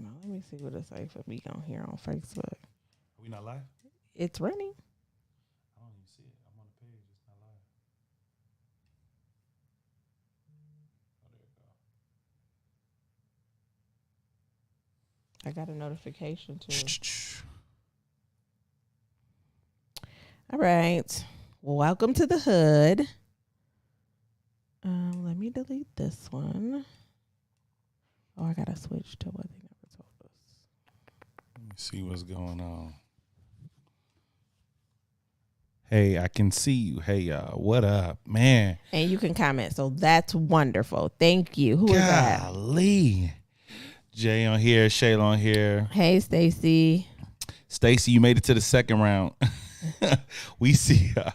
Now, let me see what it's like for me on here on Facebook. Are we not live? It's running. I don't even see it. I'm on the page. It's not live. Oh, there you go. I got a notification too. All right. Welcome to the hood. Let me delete this one. Oh, I gotta switch to what they never told us. Let me see what's going on. Hey, I can see you. Hey, y'all. What up, man? And you can comment. So that's wonderful. Thank you. Who is that? Golly. Jay on here. Shayla on here. Hey, Stacy. Stacy, you made it to the second round. We see ya.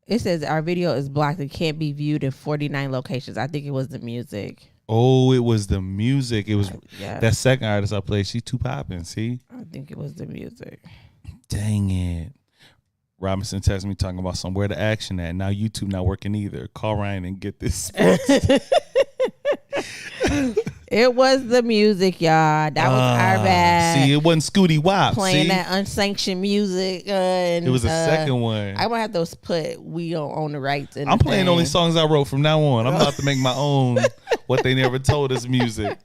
It says our video is blocked. It can't be viewed in 49 locations. I think it was the music. Oh, it was the music. It was Yeah. that second artist I played. She's too popping. See? I think it was the music. Dang it. Robinson texted me talking about somewhere to action at. Now YouTube not working either. Call Ryan and get this. It was the music, y'all. That was our bad. See, it wasn't Scooty Wop. Playing see? that unsanctioned music. And, It was the second one. I would have to put we don't own the rights. I'm playing only songs I wrote from now on. I'm about to make my own what they never told us music.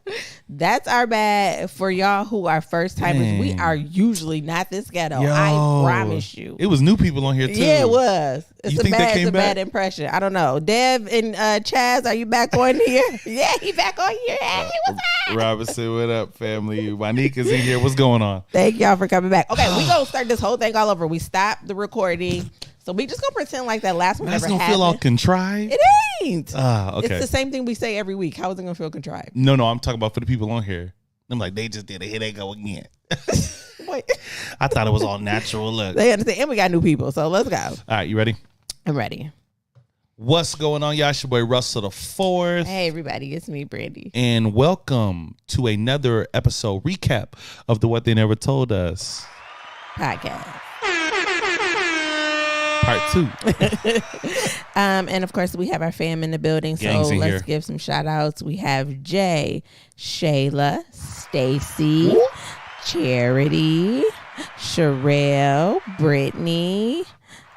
That's our bad for y'all who are first timers. Man. We are usually not this ghetto. Yo, I promise you. It was new people on here too. Yeah, it was. It's You a think they bad, came it's a bad back? impression. I don't know. Dev and Chaz, are you back on here? Yeah, he back on here. Hey, what's up? Robinson, what up, family? Wanika's in here. What's going on? Thank y'all for coming back. Okay, we gonna start this whole thing all over. We stopped the recording, so we just gonna pretend like that last one That's never gonna happened. feel all contrived. It ain't. Okay. It's the same thing we say every week. How is it gonna feel contrived? No, I'm talking about for the people on here. I'm like, they just did it. Here they go again. Wait, I thought it was all natural. Look. they understand, and we got new people, so let's go. All right, you ready? I'm ready. What's going on, y'all? It's your boy Russell the Fourth. Hey, everybody, it's me, Brandy. And welcome to another episode recap of the What They Never Told Us Podcast. Part 2. And of course, we have our fam in the building, Gangs so in let's here. give some shout outs. We have Jay, Shayla, Stacy, Charity, Sherelle, Brittany,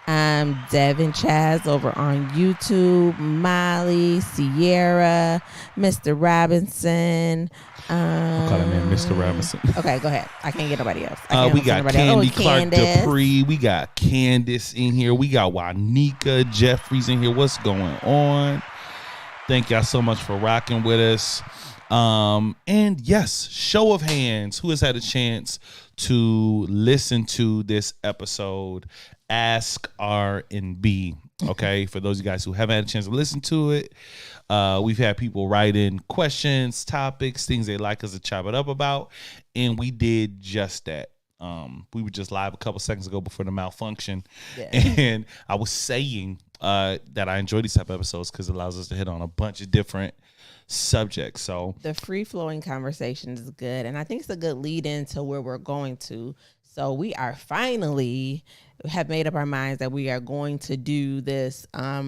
Devin Chaz over on YouTube, Molly, Sierra, Mr. Robinson. I'll call that man Mr. Robinson. Okay, go ahead. I can't get nobody else. I can't We listen to got nobody else. Candy Oh, Clark Candace. Dupree. We got Candace in here. We got Wanika Jeffries in here. What's going on? Thank y'all so much for rocking with us. And yes, show of hands, who has had a chance to listen to this episode, Ask R&B. Okay, for those of you guys who haven't had a chance to listen to it, we've had people write in questions, topics, things they'd like us to chop it up about, and we did just that. We were just live a couple seconds ago before the malfunction, and I was saying that I enjoy these type of episodes because it allows us to hit on a bunch of different subjects. So the free flowing conversation is good, and I think it's a good lead into where we're going to. So we are finally have made up our minds that we are going to do this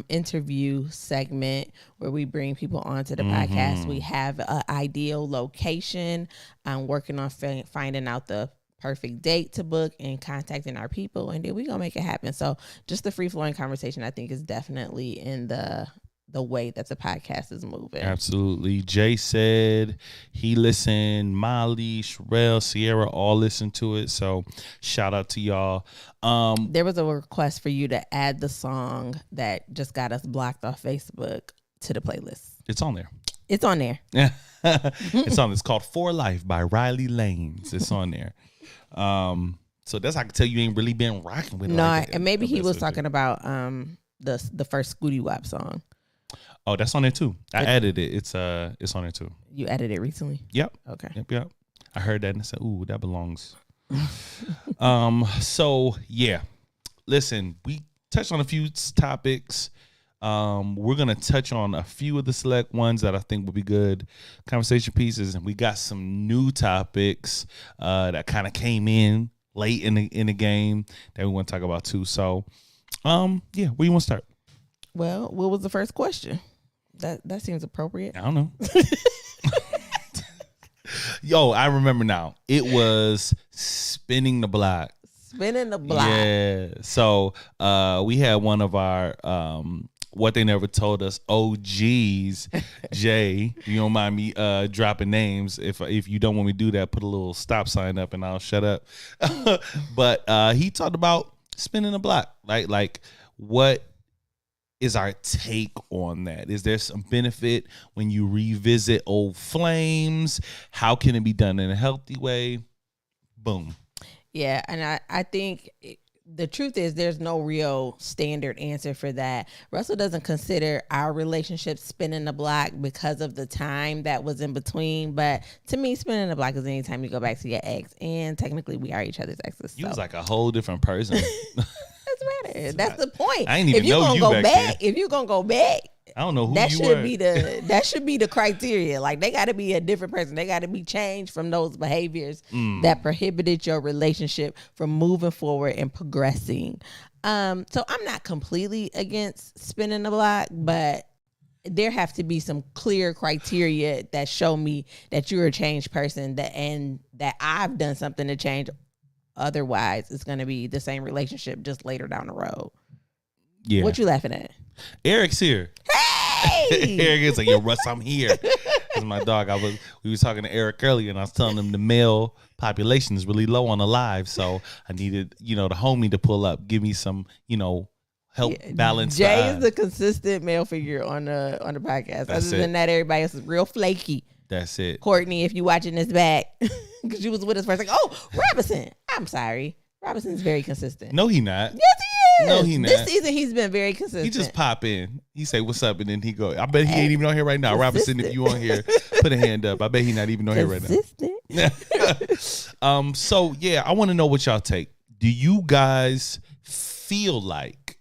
interview segment where we bring people onto the podcast. We have an ideal location. I'm working on finding out the perfect date to book and contacting our people, and then we're gonna make it happen. So just the free flowing conversation, I think, is definitely in the way that the podcast is moving. absolutely. Jay said he listened. Molly, Sherelle, Sierra all listened to it. So shout out to y'all. There was a request for you to add the song that just got us blocked off Facebook to the playlist. It's on there. It's on there. It's on. It's called For Life by Riley Lanes. It's on there. So that's how I can tell you ain't really been rocking with it. No, like that. and maybe he was That's what talking about the first Scooty Wop song. Oh, that's on there too. I added it. It's on there too. You added it recently? Yep. Okay. Yep. I heard that and I said, "Ooh, that belongs." So yeah, listen, we touched on a few topics. We're gonna touch on a few of the select ones that I think would be good conversation pieces, and we got some new topics that kind of came in late in the game that we want to talk about too. So, yeah, where you want to start? Well, what was the first question? That seems appropriate. I don't know. Yo, I remember now. It was Spinning the Block. Spinning the Block. Yeah. So we had one of our What They Never Told Us OGs, Jay. You don't mind me dropping names. If you don't want me to do that, put a little stop sign up and I'll shut up. But he talked about spinning the block. Like what is our take on that? Is there some benefit when you revisit old flames? How can it be done in a healthy way? Boom. Yeah, and I think the truth is there's no real standard answer for that. Russell doesn't consider our relationship spinning the block because of the time that was in between. But to me, spinning the block is anytime you go back to your ex. And technically, we are each other's exes. You was like a whole different person. That's the point. I ain't even know you back then. If you're going to go back, I don't know who that you should were. be that should be the criteria. Like they got to be a different person. They got to be changed from those behaviors that prohibited your relationship from moving forward and progressing. So I'm not completely against spinning the block, but there have to be some clear criteria that show me that you're a changed person and that I've done something to change. Otherwise, it's going to be the same relationship just later down the road. Yeah. What you laughing at? Eric's here. Hey! Eric is like, yo, Russ, I'm here. That's my dog. We was talking to Eric earlier, and I was telling him the male population is really low on the live, so I needed, the homie to pull up, give me some, help balance. Jay is the consistent male figure on the podcast. That's Other than that, everybody else is real flaky. That's it. Courtney, if you watching this back, because you was with us first, like, oh, Robinson. I'm sorry. Robinson's very consistent. No, he not. Yes, he is. No, he not. This season, he's been very consistent. He just pop in. He say, what's up? And then he go. I bet he ain't even on here right now. Robinson, if you on here, put a hand up. I bet he not even on here right now. So, yeah, I want to know what y'all take. Do you guys feel like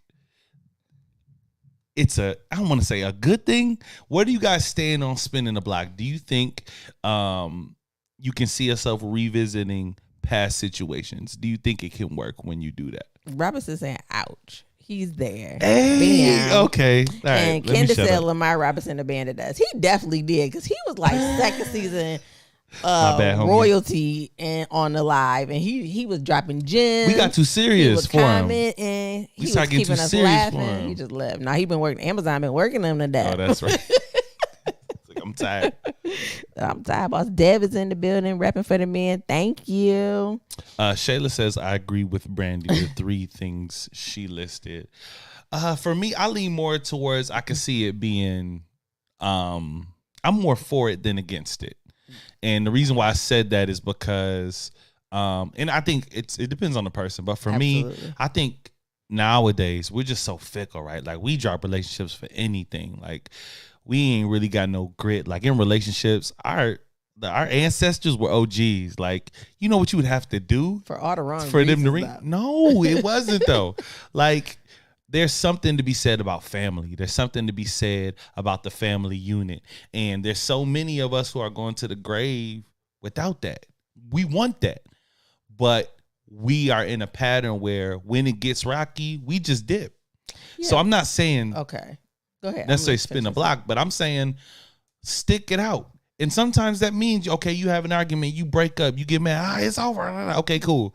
it's I don't want to say a good thing. Where do you guys stand on spinning the block? Do you think you can see yourself revisiting past situations? Do you think it can work when you do that? Robinson saying, ouch. He's there. Hey, Bam. okay. All right, and Candace said Lamar Robinson abandoned us. He definitely did because he was like second season royalty and on the live, and he was dropping gems. We got too serious for him. And he was keeping us laughing. He just left. Now he been working. Amazon been working him to death. Oh, that's right. I'm tired. I'm tired. Boss Dev is in the building, repping for the men. Thank you. Shayla says, I agree with Brandy with 3 things she listed. For me, I lean more towards I can see it being, I'm more for it than against it. And the reason why I said that is because, and I think it depends on the person. But for me, I think nowadays we're just so fickle, right? Like we drop relationships for anything. Like we ain't really got no grit. Like in relationships, our ancestors were OGs. Like, you know what you would have to do for all the wrong for them to reasons, ring? No, it wasn't though. Like there's something to be said about family. There's something to be said about the family unit. And there's so many of us who are going to the grave without that. We want that. But we are in a pattern where when it gets rocky, we just dip. Yeah. So I'm not saying okay. Go ahead. Necessarily spin a block, but I'm saying stick it out. And sometimes that means, okay, you have an argument, you break up, you get mad, it's over. Okay, cool.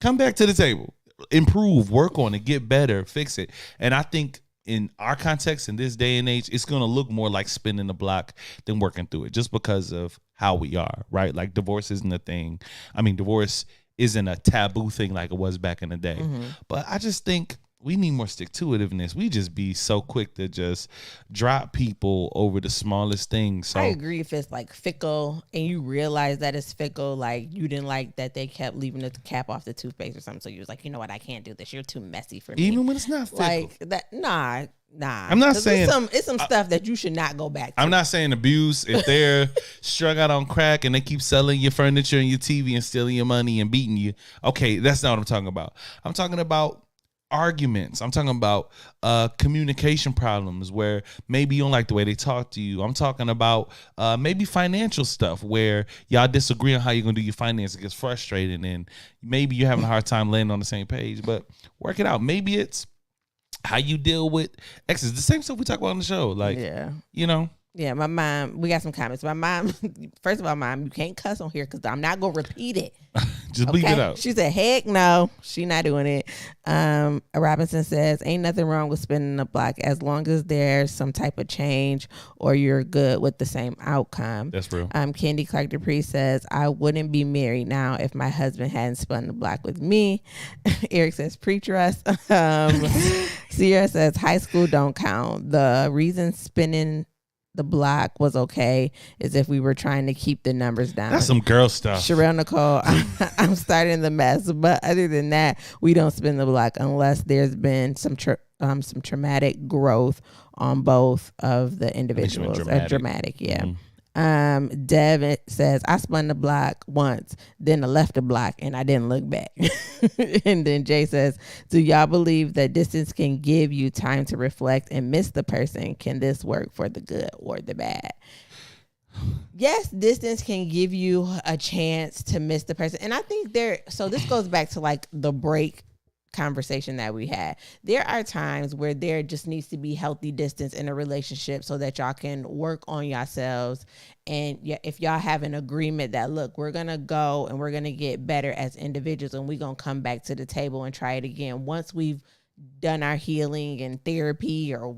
Come back to the table. Improve, work on it, get better, fix it. And I think in our context, in this day and age, it's going to look more like spinning the block than working through it just because of how we are, right? Like divorce isn't a thing. I mean, divorce isn't a taboo thing like it was back in the day. Mm-hmm. But I just think we need more stick-to-itiveness. We just be so quick to just drop people over the smallest things. So I agree if it's like fickle and you realize that it's fickle, like you didn't like that they kept leaving the cap off the toothpaste or something. So you was like, you know what, I can't do this. You're too messy for me. Even when it's not fickle. Like that, nah. I'm not saying it's some stuff that you should not go back to. I'm not saying abuse. If they're strung out on crack and they keep selling your furniture and your TV and stealing your money and beating you, okay, that's not what I'm talking about. I'm talking about arguments. I'm talking about communication problems where maybe you don't like the way they talk to you. I'm talking about maybe financial stuff where y'all disagree on how you're gonna do your finances. It gets frustrating and maybe you're having a hard time landing on the same page, but work it out. Maybe it's how you deal with exes. The same stuff we talk about on the show. Like, yeah. you know, Yeah, my mom, we got some comments. My mom, first of all, mom, you can't cuss on here because I'm not going to repeat it. Just bleep it out. She said, heck no, she not doing it. Robinson says, ain't nothing wrong with spinning the block as long as there's some type of change or you're good with the same outcome. That's real. Candy Clark Dupree says, I wouldn't be married now if my husband hadn't spun the block with me. Eric says, pre-trust. Sierra says, high school don't count. The reason spinning the block was okay is if we were trying to keep the numbers down. That's some girl stuff. Sherelle Nicole, I'm starting the mess, but other than that, we don't spin the block unless there's been some traumatic growth on both of the individuals. Dramatic, yeah. Mm-hmm. Dev says, I spun the block once, then I left the block and I didn't look back. And then Jay says, do y'all believe that distance can give you time to reflect and miss the person? Can this work for the good or the bad? Yes, distance can give you a chance to miss the person. And I think so this goes back to like the break conversation that we had. There are times where there just needs to be healthy distance in a relationship so that y'all can work on yourselves. And if y'all have an agreement that, look, we're going to go and we're going to get better as individuals and we're going to come back to the table and try it again. Once we've done our healing and therapy or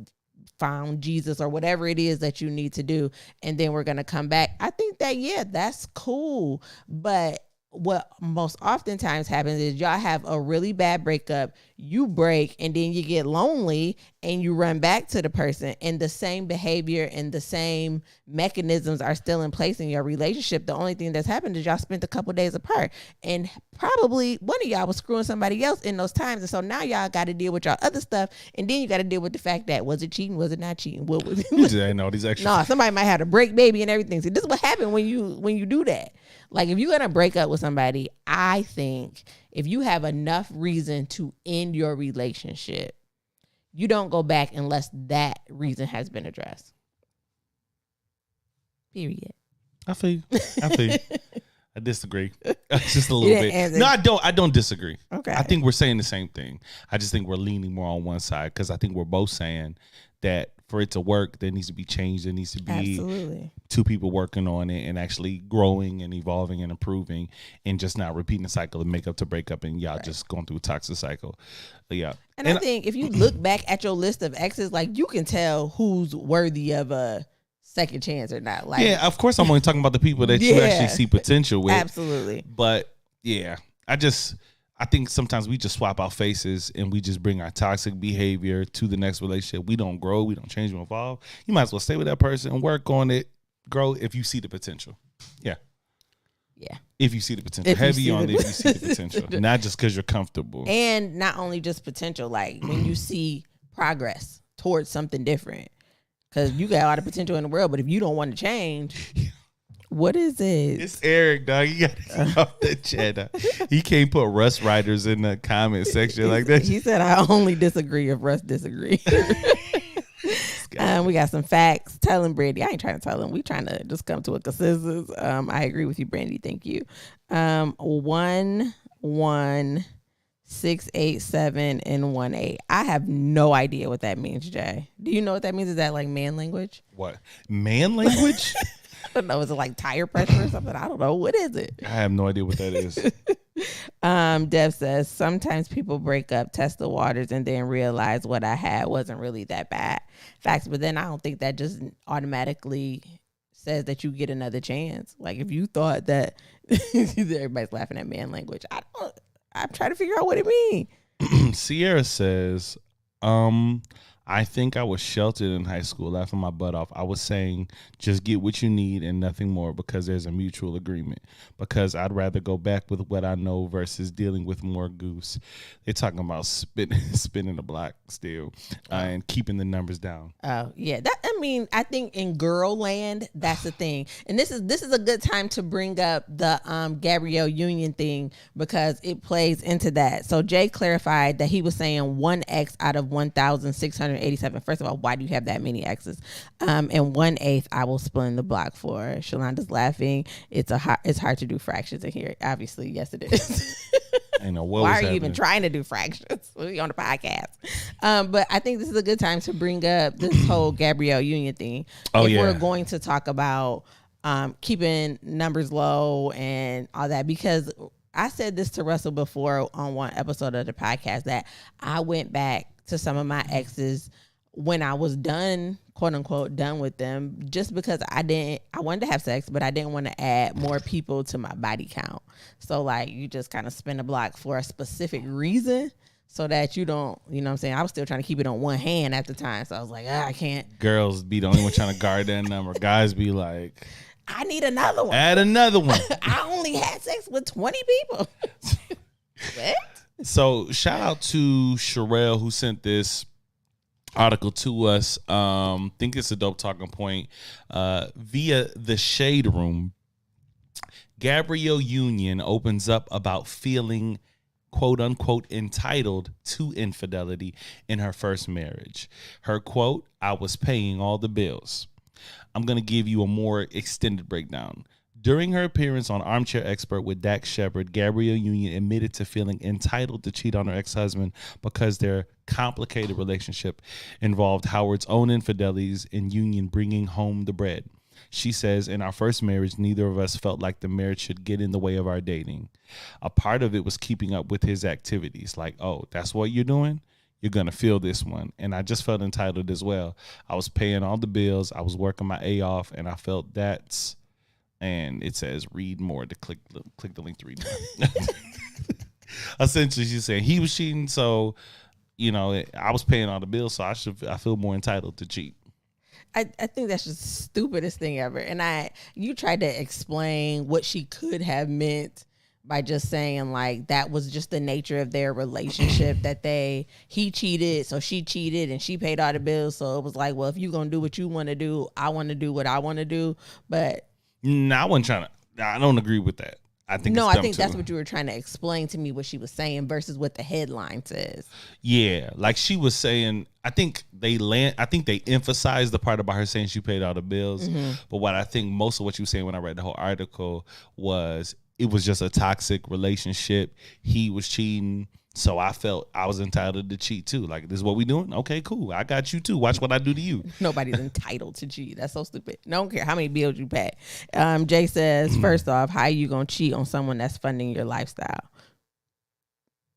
found Jesus or whatever it is that you need to do, and then we're going to come back. I think that, yeah, that's cool. But what most oftentimes happens is y'all have a really bad breakup, you break, and then you get lonely and you run back to the person, and the same behavior and the same mechanisms are still in place in your relationship. The only thing that's happened is y'all spent a couple days apart, and probably one of y'all was screwing somebody else in those times. And so now y'all got to deal with y'all other stuff, and then you got to deal with the fact that, was it cheating? Was it not cheating? What was it? You just ain't know these extra. No, somebody might have to break baby and everything. See, this is what happened when you do that. Like, if you're going to break up with somebody, I think if you have enough reason to end your relationship, you don't go back unless that reason has been addressed. Period. I feel you. I disagree. Just a little bit. No, I don't disagree. Okay. I think we're saying the same thing. I just think we're leaning more on one side because I think we're both saying that for it to work, there needs to be change. There needs to be Absolutely. Two people working on it and actually growing and evolving and improving, and just not repeating the cycle of makeup to breakup and y'all just going through a toxic cycle. But yeah. And I think if you look back at your list of exes, like, you can tell who's worthy of a second chance or not. Like, yeah, of course I'm only talking about the people that you actually see potential with. Absolutely. But yeah, I think sometimes we just swap our faces and we just bring our toxic behavior to the next relationship. We don't grow, we don't change, we don't evolve. You might as well stay with that person and work on it, grow if you see the potential. Yeah. Yeah. If you see the potential. Heavy on it if you see the potential. Not just because you're comfortable. And not only just potential, like when you see progress towards something different. Because you got a lot of potential in the world, but if you don't want to change, what is it? It's Eric, dog. You got to get off the chat. He can't put Russ writers in the comment section like that. He said, I only disagree if Russ disagree. We got some facts. Tell him, Brandy. I ain't trying to tell him. We trying to just come to a consensus. I agree with you, Brandy. Thank you. 11687 and 18. I have no idea what that means, Jay. Do you know what that means? Is that like man language? What? Man language? I don't know. Is it like tire pressure or something? I don't know. What is it? I have no idea what that is. Dev says, sometimes people break up, test the waters, and then realize what I had wasn't really that bad. Facts, but then I don't think that just automatically says that you get another chance. Like, if you thought that everybody's laughing at man language, I'm trying to figure out what it means. Sierra says, I think I was sheltered in high school, laughing my butt off. I was saying, just get what you need and nothing more because there's a mutual agreement. Because I'd rather go back with what I know versus dealing with more goose. They're talking about spinning the block still and keeping the numbers down. Oh, yeah. I think in girl land, that's the thing. And this is a good time to bring up the Gabrielle Union thing because it plays into that. So Jay clarified that he was saying 1 X out of 1,687. First of all, why do you have that many X's? And 1/8 I will split the block for. Shalonda's laughing. It's hard to do fractions in here. Obviously, yes it is. I know what Why was are you happening. even trying to do fractions? We on the podcast. But I think this is a good time to bring up this whole Gabrielle Union thing. Oh, if yeah. we're going to talk about keeping numbers low and all that, because I said this to Russell before on one episode of the podcast that I went back to some of my exes when I was done, quote unquote, done with them, just because I wanted to have sex, but I didn't want to add more people to my body count. So like you just kind of spin the block for a specific reason so that you don't, you know what I'm saying? I was still trying to keep it on one hand at the time. So I was like, I can't. Girls be the only one trying to guard that number. Guys be like, I need another one. add another one. I only had sex with 20 people. What? So shout out to Sherelle who sent this article to us. Think it's a dope talking point. Via the Shade Room, Gabrielle Union opens up about feeling quote unquote entitled to infidelity in her first marriage. Her quote, "I was paying all the bills." I'm going to give you a more extended breakdown. During her appearance on Armchair Expert with Dax Shepard, Gabrielle Union admitted to feeling entitled to cheat on her ex-husband because their complicated relationship involved Howard's own infidelities and Union bringing home the bread. She says, "In our first marriage, neither of us felt like the marriage should get in the way of our dating. A part of it was keeping up with his activities. Like, oh, that's what you're doing? You're going to feel this one." And I just felt entitled as well. I was paying all the bills. I was working my A off, and I felt that's... And it says, read more to click the link to read more. Essentially, she's saying he was cheating, so, you know, I was paying all the bills, so I feel more entitled to cheat. I think that's just the stupidest thing ever. And you tried to explain what she could have meant by just saying like that was just the nature of their relationship, that he cheated, so she cheated, and she paid all the bills. So it was like, well, if you're gonna do what you want to do, I want to do what I want to do. But no, I wasn't trying to. I don't agree with that. I think that's what you were trying to explain to me, what she was saying versus what the headline says. Yeah, like she was saying, I think they emphasized the part about her saying she paid all the bills. Mm-hmm. But what I think most of what you were saying when I read the whole article was it was just a toxic relationship. He was cheating, so I felt I was entitled to cheat too. Like, this is what we doing? Okay, cool. I got you too. Watch what I do to you. Nobody's entitled to cheat. That's so stupid. Don't care how many bills you pay. Jay says, first off, how you gonna cheat on someone that's funding your lifestyle?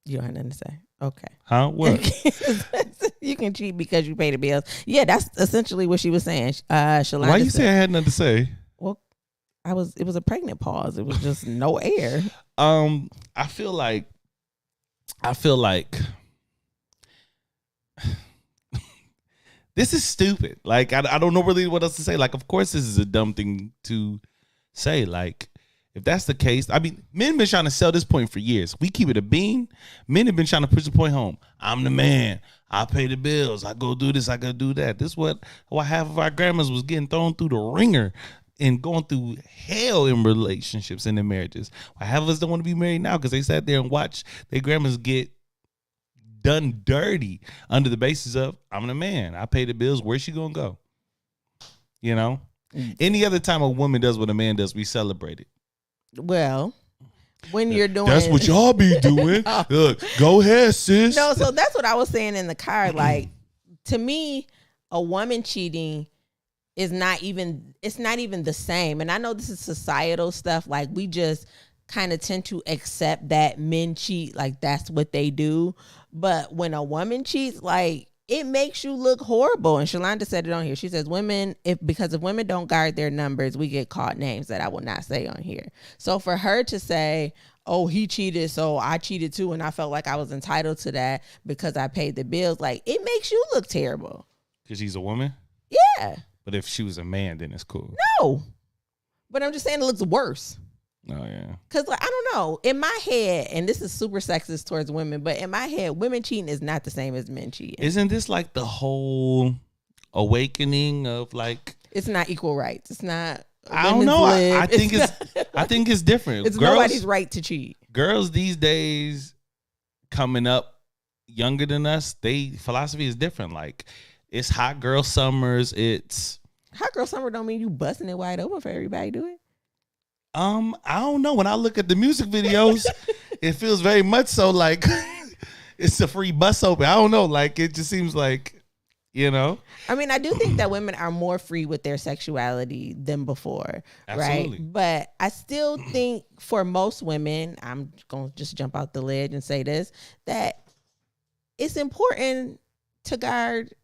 You don't have nothing to say. Okay. Huh? What? You can cheat because you pay the bills. Yeah, that's essentially what she was saying. Shalonda Why you say I had nothing to say? Well, it was a pregnant pause. It was just no air. I feel like this is stupid. Like, I don't know really what else to say. Like, of course this is a dumb thing to say. Like, if that's the case, I mean, men been trying to sell this point for years. We keep it a bean. Men have been trying to push the point home. I'm the man. I pay the bills. I go do this. I go do that. This is what half of our grandmas was getting thrown through the ringer and going through hell in relationships and in marriages. Half of us don't want to be married now because they sat there and watched their grandmas get done dirty under the basis of, I'm the man. I pay the bills. Where's she going to go? You know? Any other time a woman does what a man does, we celebrate it. Well, when you're doing... That's what y'all be doing. Look, go ahead, sis. No, so that's what I was saying in the car. Like, to me, a woman cheating it's not even the same. And I know this is societal stuff. Like, we just kind of tend to accept that men cheat, like that's what they do. But when a woman cheats, like, it makes you look horrible. And Shalonda said it on here. She says, because if women don't guard their numbers, we get called names that I will not say on here. So for her to say, oh, he cheated, so I cheated too, and I felt like I was entitled to that because I paid the bills, like, it makes you look terrible. Because she's a woman? Yeah. But if she was a man, then it's cool. No. But I'm just saying it looks worse. Oh, yeah. Because, like, I don't know. In my head, and this is super sexist towards women, but in my head, women cheating is not the same as men cheating. Isn't this like the whole awakening of, like... It's not equal rights. It's not... I don't know. I think it's different. It's nobody's right to cheat. Girls these days coming up younger than us, philosophy is different. Like, it's hot girl summers. It's hot girl summer don't mean you busting it wide open for everybody, do it? I don't know. When I look at the music videos, it feels very much so like it's a free bus open. I don't know. Like, it just seems like, you know. I mean, I do think that women are more free with their sexuality than before, Absolutely. right? But I still think for most women, I'm going to just jump out the ledge and say this, that it's important to guard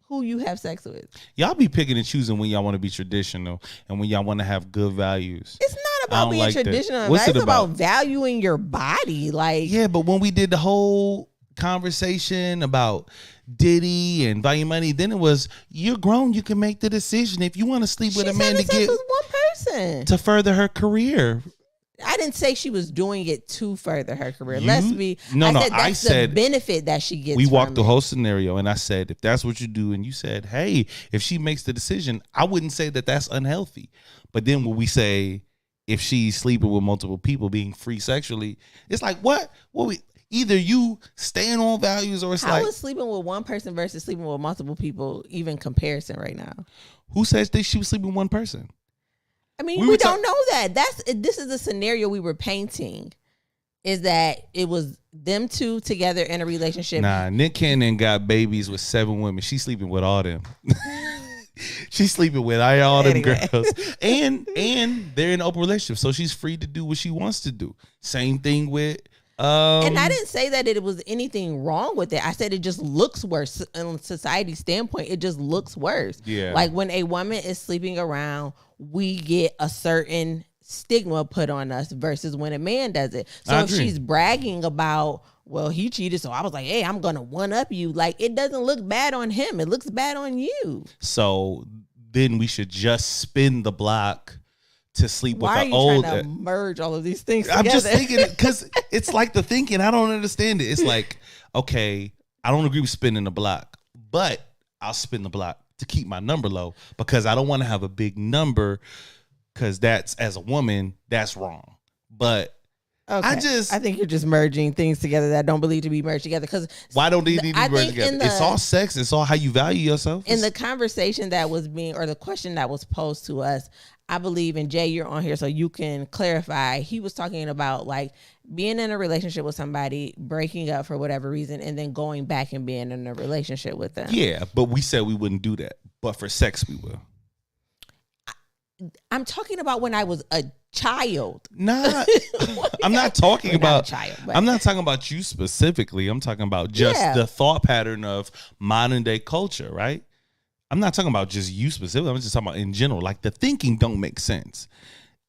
who you have sex with. Y'all be picking and choosing when y'all want to be traditional and when y'all want to have good values. It's not about being like that. traditional. What's It's it about about? valuing your body. Like, Yeah, but when we did the whole conversation about Diddy and value money, then it was, you're grown, you can make the decision if you want to sleep with a man to having sex get with one person. to further her career. I didn't say she was doing it to further her career. You- Let's be. No, I no, said that's I said the benefit that she gets. We walked from the it. whole scenario, and I said, if that's what you do, and you said, hey, if she makes the decision, I wouldn't say that that's unhealthy. But then when we say, if she's sleeping with multiple people, being free sexually, it's like, what? Either you stand on values, or it's How like, is sleeping with one person versus sleeping with multiple people even comparison right now? who says that she was sleeping with one person? I mean, We we were don't know that. This is the scenario we were painting. Is that it was them two together in a relationship? Nah, Nick Cannon got babies with 7 women. She's sleeping with all them. She's sleeping with all them Anyway. girls, and they're in an open relationship, so she's free to do what she wants to do. Same thing with. And I didn't say that it was anything wrong with it. I said it just looks worse on society's standpoint. It just looks worse. Yeah. Like when a woman is sleeping around, we get a certain stigma put on us versus when a man does it. So I if agree. she's bragging about, well, he cheated, so I was like, hey, I'm going to one up you. Like, it doesn't look bad on him. It looks bad on you. So then we should just spin the block to sleep Why are with you the old. trying to merge all of these things I'm together? just thinking, because it's like the thinking. I don't understand it. It's like, okay, I don't agree with spinning the block, but I'll spin the block to keep my number low because I don't want to have a big number, because that's, as a woman, that's wrong. But Okay. I think you're just merging things together that don't believe to be merged together. Because why don't they need to I be merged think in together? It's all sex. It's all how you value yourself. in the conversation that was being, or the question that was posed to us, I believe, and Jay, you're on here so you can clarify. He was talking about like being in a relationship with somebody, breaking up for whatever reason, and then going back and being in a relationship with them. Yeah, but we said we wouldn't do that. But for sex, we will. I'm talking about when I was a child. Nah, I'm not talking Well, not about. a child, but- I'm not talking about you specifically. I'm talking about just Yeah. the thought pattern of modern day culture, right? I'm not talking about just you specifically. I'm just talking about in general. Like the thinking don't make sense.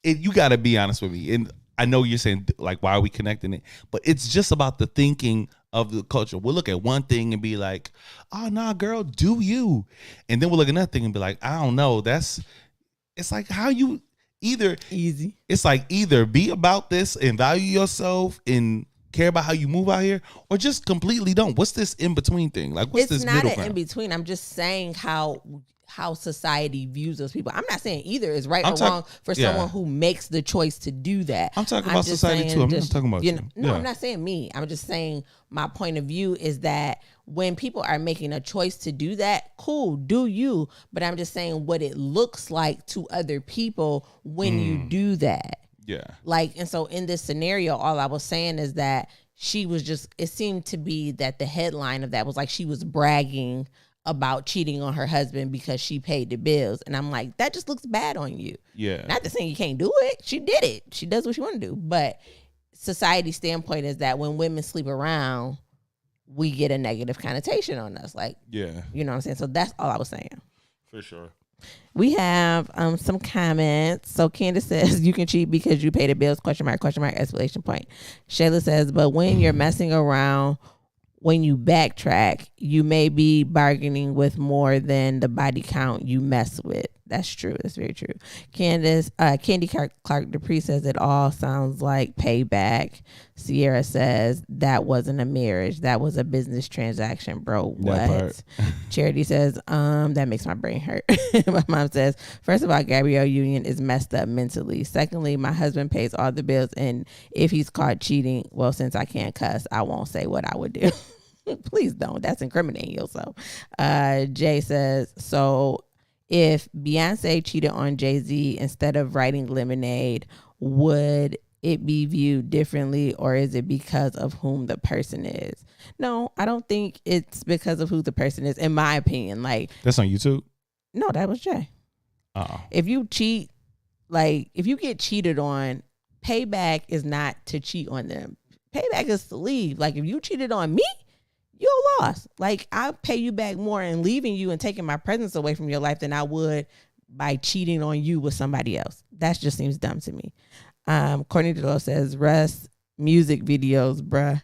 You got to be honest with me. And I know you're saying like, why are we connecting it? But it's just about the thinking of the culture. We'll look at one thing and be like, oh, nah, girl, do you? And then we'll look at another thing and be like, I don't know. It's like how you either Easy. it's like either be about this and value yourself and care about how you move out here, or just completely don't. What's this in between thing? Like, what's It's this not middle an ground? in between. I'm just saying how society views those people. I'm not saying either is right I'm or talk- wrong for yeah. someone who makes the choice to do that. I'm talking about just society saying too. I'm not just, talking about you. No, Yeah. I'm not saying me. I'm just saying my point of view is that when people are making a choice to do that, cool, do you. But I'm just saying what it looks like to other people when you do that. Yeah. Like, and so in this scenario, all I was saying is that she was just, it seemed to be that the headline of that was like she was bragging about cheating on her husband because she paid the bills. And I'm like, that just looks bad on you. Yeah. Not to saying you can't do it. She did it. She does what she want to do. But society's standpoint is that when women sleep around, we get a negative connotation on us. Like, Yeah. you know what I'm saying? So that's all I was saying. For sure. We have some comments. So Candace says you can cheat because you pay the bills, question mark, exclamation point. Shayla says, but when you're messing around, when you backtrack, you may be bargaining with more than the body count you mess with. That's true. That's very true. Candy Clark Dupree says it all sounds like payback. Sierra says that wasn't a marriage. That was a business transaction, bro. That What? part. Charity says, that makes my brain hurt. My mom says, first of all, Gabrielle Union is messed up mentally. Secondly, my husband pays all the bills, and if he's caught cheating, well, since I can't cuss, I won't say what I would do. Please don't. That's incriminating yourself. Jay says, so if Beyonce cheated on Jay-Z instead of writing Lemonade, would it be viewed differently, or is it because of whom the person is? No, I don't think it's because of who the person is, in my opinion. Like, That's on YouTube? no, that was Jay. Uh-uh. If you cheat, like if you get cheated on, payback is not to cheat on them. Payback is to leave. Like if you cheated on me, you're lost. Like I'll pay you back more in leaving you and taking my presence away from your life than I would by cheating on you with somebody else. That just seems dumb to me. Courtney DeLo says, Russ, music videos, bruh.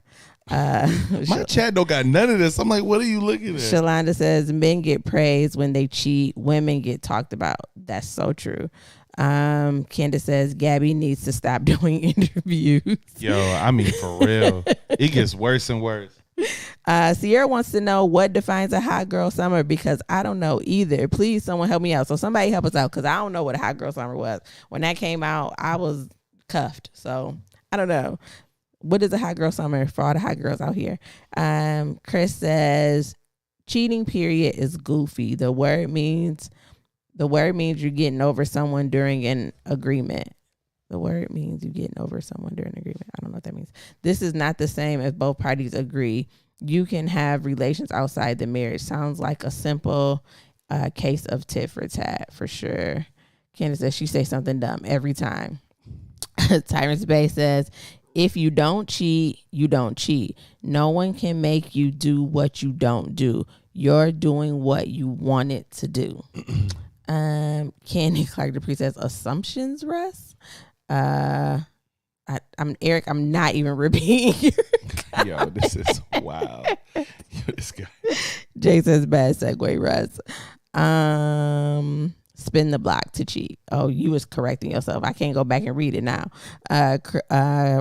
My chat don't got none of this. I'm like, what are you looking at? Shalonda says, men get praised when they cheat. Women get talked about. That's so true. Candace says, Gabby needs to stop doing interviews. Yo, I mean, for real. It gets worse and worse. Sierra wants to know what defines a hot girl summer, because I don't know either. Please, someone help me out. So somebody help us out, because I don't know what a hot girl summer was. When that came out, I was cuffed. So I don't know. What is a hot girl summer for all the hot girls out here? Chris says, cheating period is goofy. The word means you're getting over someone during an agreement. The word means you're getting over someone during an agreement. I don't know what that means. This is not the same if both parties agree. You can have relations outside the marriage. Sounds like a simple case of tit for tat for sure. Candace says she says something dumb every time. Tyrants Bay says, if you don't cheat, you don't cheat. No one can make you do what you don't do. You're doing what you wanted to do. Candy Clark Dupree says, assumptions, Russ. I'm Eric. I'm not even repeating. Yo, this is wow. Yo, this guy. Jay says, bad segue, Russ. Spin the block to cheat. Oh, you was correcting yourself. I can't go back and read it now.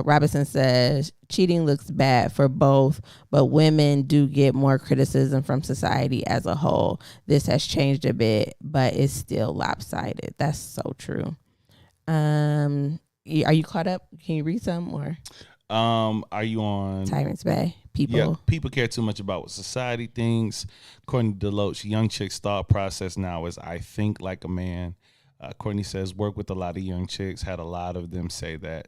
Robinson says, cheating looks bad for both, but women do get more criticism from society as a whole. This has changed a bit, but it's still lopsided. That's so true. Are you caught up? Can you read some more? Are you on Tyrants Bay? People. Yeah, people care too much about what society thinks. According to Deloach, young chicks' thought process now is I think like a man. Courtney says, work with a lot of young chicks. Had a lot of them say that.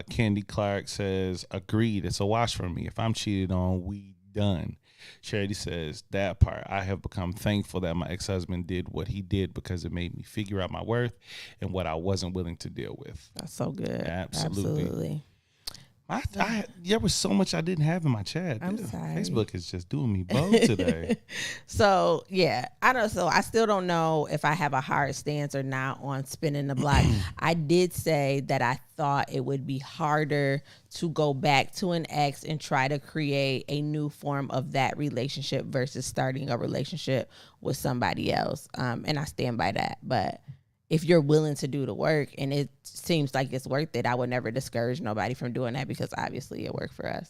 Candy Clark says, agreed. It's a wash for me. If I'm cheated on, we done. Charity says, that part. I have become thankful that my ex-husband did what he did because it made me figure out my worth and what I wasn't willing to deal with. That's so good. Absolutely. There was so much I didn't have in my chat. I'm sorry. Facebook is just doing me both today. So yeah, I don't. So I still don't know if I have a hard stance or not on spinning the block. I did say that I thought it would be harder to go back to an ex and try to create a new form of that relationship versus starting a relationship with somebody else. And I stand by that. But if you're willing to do the work and it seems like it's worth it, I would never discourage nobody from doing that because obviously it worked for us.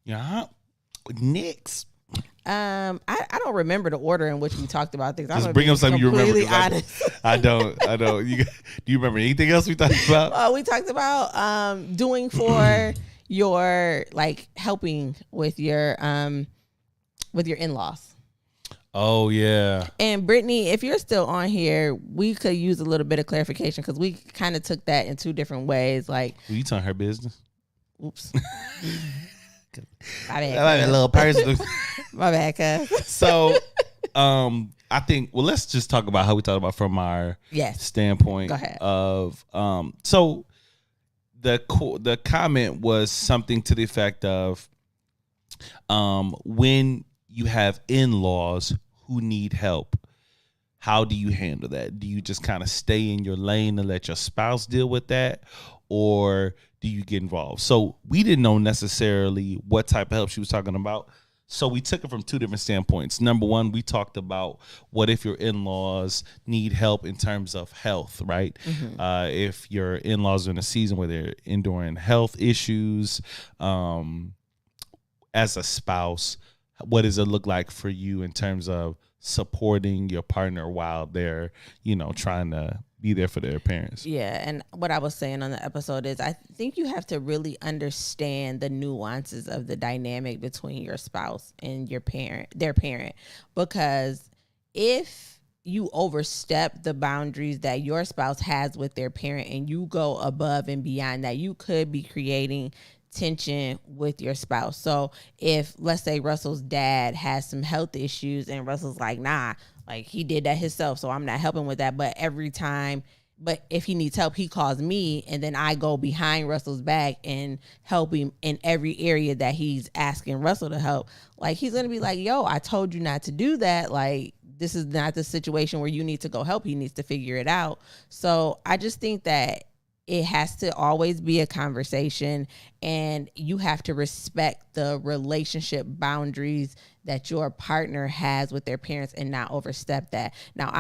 Yeah. Next. I don't remember the order in which we talked about things. Just bring up something you remember. Honest. I don't. Do you remember anything else we talked about? We talked about doing for your like helping with your in-laws. Oh, yeah. And Brittany, if you're still on here, we could use a little bit of clarification because we kind of took that in two different ways. Like, will you turn her business? Oops. My bad. That might be a little personal. My bad, cuz. So, I think, well, let's just talk about how we talked about from our standpoint. Go ahead. Of, so the comment was something to the effect of, when you have in-laws who need help, how do you handle that? Do you just kind of stay in your lane and let your spouse deal with that? Or do you get involved? So we didn't know necessarily what type of help she was talking about. So we took it from two different standpoints. Number one, we talked about what if your in-laws need help in terms of health, right? Mm-hmm. If your in-laws are in a season where they're enduring health issues, as a spouse, what does it look like for you in terms of supporting your partner while they're, trying to be there for their parents? Yeah. And what I was saying on the episode is I think you have to really understand the nuances of the dynamic between your spouse and their parent. Because if you overstep the boundaries that your spouse has with their parent and you go above and beyond that, you could be creating tension with your spouse. So if, let's say, Russell's dad has some health issues and Russell's like, nah, like he did that himself, so I'm not helping with that. But if he needs help, he calls me, and then I go behind Russell's back and help him in every area that he's asking Russell to help. Like, he's going to be like, yo, I told you not to do that. Like, this is not the situation where you need to go help. He needs to figure it out. So I just think that it has to always be a conversation, and you have to respect the relationship boundaries that your partner has with their parents and not overstep that. Now,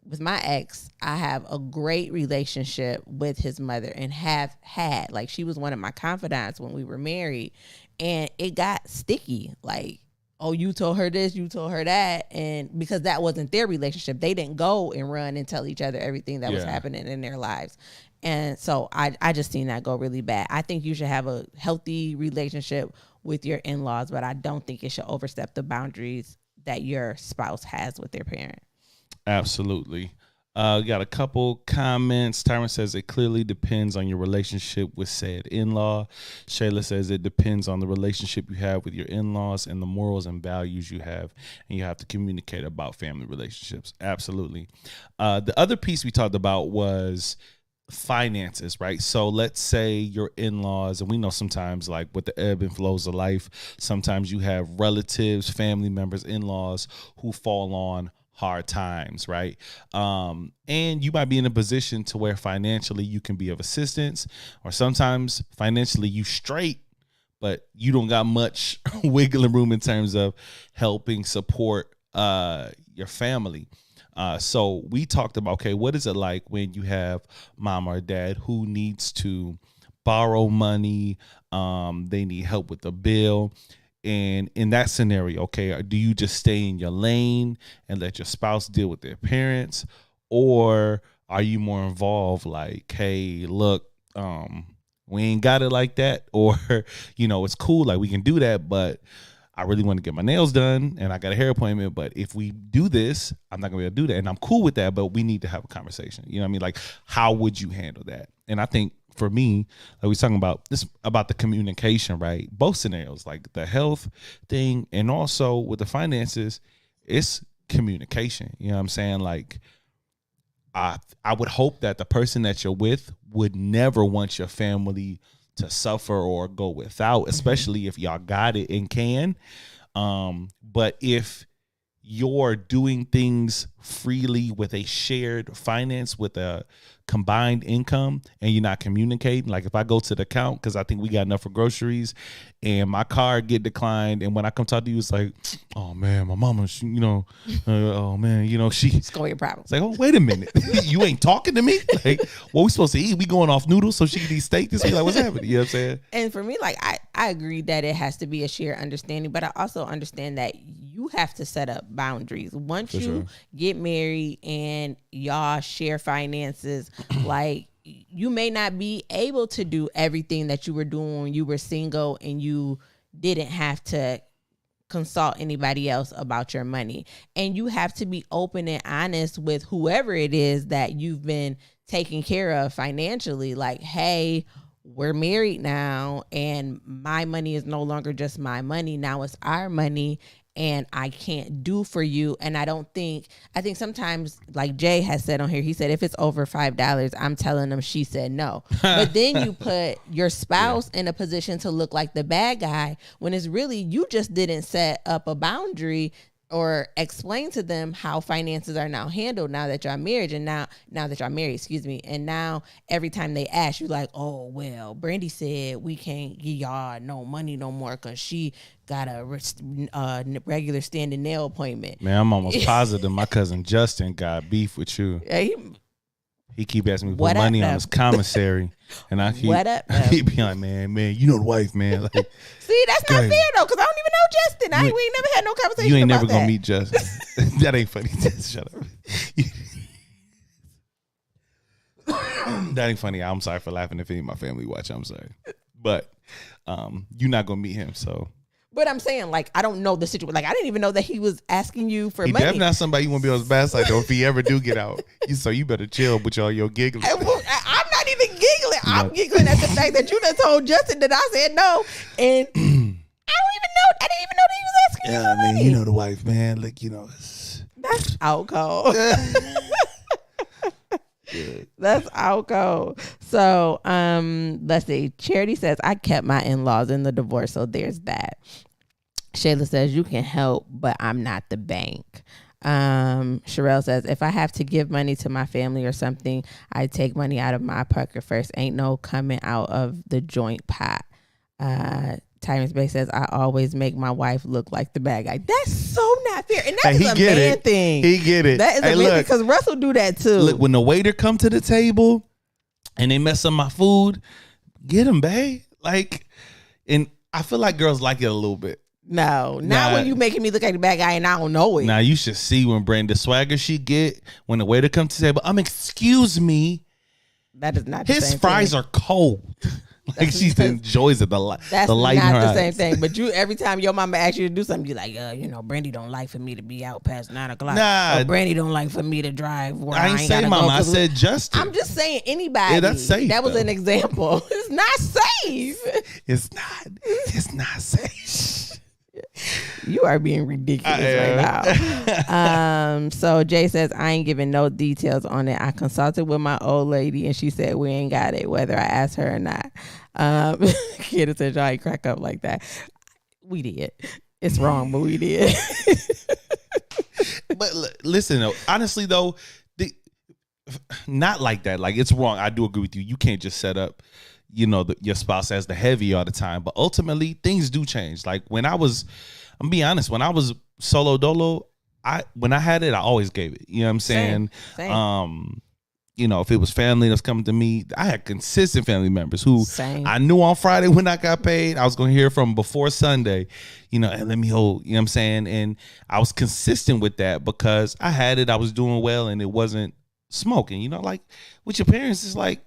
with my ex, I have a great relationship with his mother and have had. Like, she was one of my confidants when we were married, and it got sticky. Like, oh, you told her this, you told her that. And because that wasn't their relationship, they didn't go and run and tell each other everything that was happening in their lives. And so I just seen that go really bad. I think you should have a healthy relationship with your in-laws, but I don't think it should overstep the boundaries that your spouse has with their parent. Absolutely. Got a couple comments. Tyron says it clearly depends on your relationship with said in-law. Shayla says it depends on the relationship you have with your in-laws and the morals and values you have, and you have to communicate about family relationships. Absolutely. The other piece we talked about was finances, right? So let's say your in-laws, and we know sometimes, like with the ebb and flows of life, sometimes you have relatives, family members, in-laws who fall on hard times, right? And you might be in a position to where financially you can be of assistance, or sometimes financially you straight, but you don't got much wiggling room in terms of helping support your family. So we talked about, okay, what is it like when you have mom or dad who needs to borrow money? They need help with the bill. And in that scenario, okay, do you just stay in your lane and let your spouse deal with their parents? Or are you more involved, like, hey, look, we ain't got it like that. Or, it's cool, like we can do that, but I really want to get my nails done and I got a hair appointment. But if we do this, I'm not gonna be able to do that. And I'm cool with that, but we need to have a conversation. You know what I mean? Like, how would you handle that? And I think for me, like we're talking about this, about the communication, right? Both scenarios, like the health thing and also with the finances, it's communication. You know what I'm saying? Like, I would hope that the person that you're with would never want your family to suffer or go without, especially if y'all got it and can. But if you're doing things freely with a shared finance, with a combined income, and you're not communicating, like if I go to the account because I think we got enough for groceries and my card get declined, and when I come talk to you, it's like, oh man, my mama, oh man, she, it's gonna be a problem. It's like, oh, wait a minute. You ain't talking to me? Like, what we supposed to eat? We going off noodles so she can eat steak this week? Like, what's happening? You know what I'm saying? And for me, like, I agree that it has to be a shared understanding, but I also understand that you have to set up boundaries. Once you get married and y'all share finances, like, you may not be able to do everything that you were doing when you were single and you didn't have to consult anybody else about your money. And you have to be open and honest with whoever it is that you've been taking care of financially. Like, hey, we're married now and my money is no longer just my money. Now it's our money. And I can't do for you. And I think sometimes, like Jay has said on here, he said, if it's over $5, I'm telling them she said no. But then you put your spouse in a position to look like the bad guy when it's really, you just didn't set up a boundary or explain to them how finances are now handled now that y'all married, and now that y'all married, and now every time they ask you, like, oh, well, Brandy said we can't give y'all no money no more because she got a regular standing nail appointment. Man, I'm almost positive my cousin Justin got beef with you. Yeah, he keep asking me to put money on his commissary, and I keep be like, man, you know the wife, man. Like, see, that's not fair though, because I don't even know Justin. We ain't never had no conversation. You ain't about never gonna meet Justin. That ain't funny. Shut up. That ain't funny. I'm sorry for laughing if any of my family watch. I'm sorry, but you're not gonna meet him. So, But I'm saying, like, I don't know the situation. Like, I didn't even know that he was asking you for He money. definitely not somebody you want to be on his bad side, though, if he ever do get out. So you better chill with all your giggling. I'm not even giggling. I'm giggling at the fact that you done told Justin that I said no. And I didn't even know that he was asking you for money. You know the wife, man. Like, That's out cold. That's out cold. So, let's see. Charity says, I kept my in-laws in the divorce, so there's that. Shayla says, you can help, but I'm not the bank. Sherelle says, if I have to give money to my family or something, I take money out of my pocket first. Ain't no coming out of the joint pot. Tyrants Bay says, I always make my wife look like the bad guy. That's so not fair. And that's a man thing. He get it. That is a man thing, because Russell do that too. Look, when the waiter come to the table and they mess up my food, get him, babe. Like, and I feel like girls like it a little bit. No, not when you making me look like the bad guy and I don't know it. Now you should see when Brenda swagger she get when the waiter comes to the table. Excuse me. That is not his fries are cold. Like she enjoys it. The light in her eyes. That's not the same thing. But you, every time your mama asks you to do something, you're like, Brandy don't like for me to be out past 9 o'clock. Nah, or Brandy don't like for me to drive where I ain't say mama. I said Justin. I'm just saying anybody. Yeah, that's safe. That was an example. It's not safe. It's not. It's not safe. You are being ridiculous right now. So Jay says, I ain't giving no details on it. I consulted with my old lady and she said we ain't got it, whether I asked her or not. Kid said, y'all ain't crack up like that. We did. It's wrong, but we did. But listen, though, honestly, though, not like that. Like, it's wrong. I do agree with you. You can't just set up your spouse as the heavy all the time. But ultimately, things do change. Like I'm gonna be honest, when I was solo dolo, when I had it, I always gave it. You know what I'm saying? Same. If it was family that's coming to me, I had consistent family members who I knew on Friday when I got paid, I was going to hear from before Sunday, and let me hold, you know what I'm saying? And I was consistent with that because I had it, I was doing well, and it wasn't smoking. Like with your parents, it's like,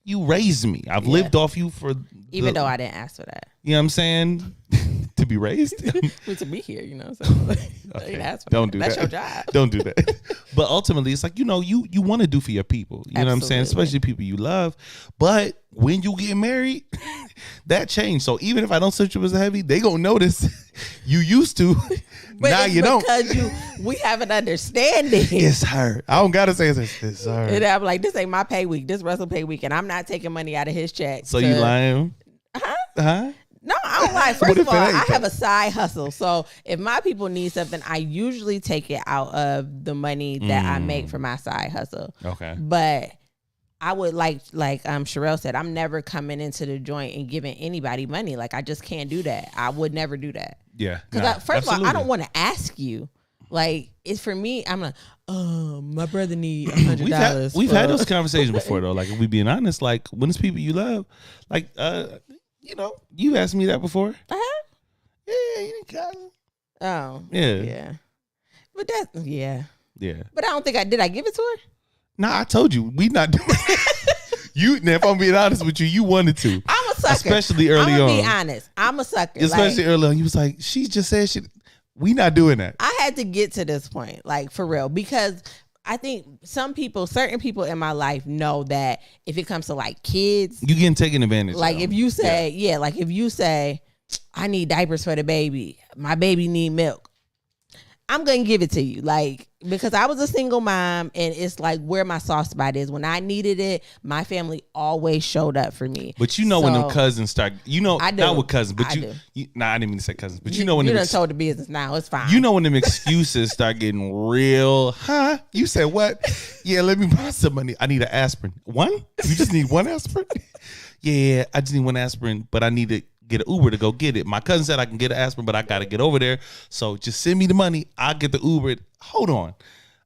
you raised me. I've lived off you even though I didn't ask for that. You know what I'm saying? To be raised? To be here, so okay. Ask for Don't that. do That's that. your job. Don't do that. But ultimately, it's like, you want to do for your people. You know what I'm saying? Especially people you love. But when you get married, that changed. So even if I don't search you as a heavy, they gonna notice you used to. But now you don't. Because we have an understanding. It's her. I don't gotta say it's her. And I'm like, this ain't my pay week. This Russell pay week, and I'm not taking money out of his check. So you lying? Huh? No, I don't lie. First of all, I have a side hustle. So if my people need something, I usually take it out of the money that I make for my side hustle. Okay. But I would like Sherelle said, I'm never coming into the joint and giving anybody money. Like, I just can't do that. I would never do that. Yeah. Because first of all, I don't want to ask you. Like, it's for me, I'm like, my brother need $100. We've had those conversations before, though. Like, if we being honest, like, when it's people you love, like, you asked me that before. Uh-huh. Yeah, you didn't got it. Oh. Yeah. Yeah. But that's, yeah. Yeah. But I don't think did I give it to her? Nah, I told you, we not doing it. Now, if I'm being honest with you, you wanted to. I'm a sucker. Especially early on. I'm going to be honest. I'm a sucker. Especially early on. You was like, she just said we not doing that. I had to get to this point, like, for real, because I think certain people in my life know that if it comes to like kids, you getting taken advantage of. Like if you say, like if you say, I need diapers for the baby, my baby need milk, I'm going to give it to you. Like, because I was a single mom and it's like where my soft spot is. When I needed it, my family always showed up for me. But when them cousins start, I do. Not with cousins, but I didn't mean to say cousins, but when you done told the business now, it's fine. You know when them excuses start getting real, You said what? Yeah, let me buy some money. I need an aspirin. One? You just need one aspirin? Yeah, I just need one aspirin, but I need to get an Uber to go get it. My cousin said I can get an aspirin, but I got to get over there. So just send me the money. I'll get the Uber. Hold on.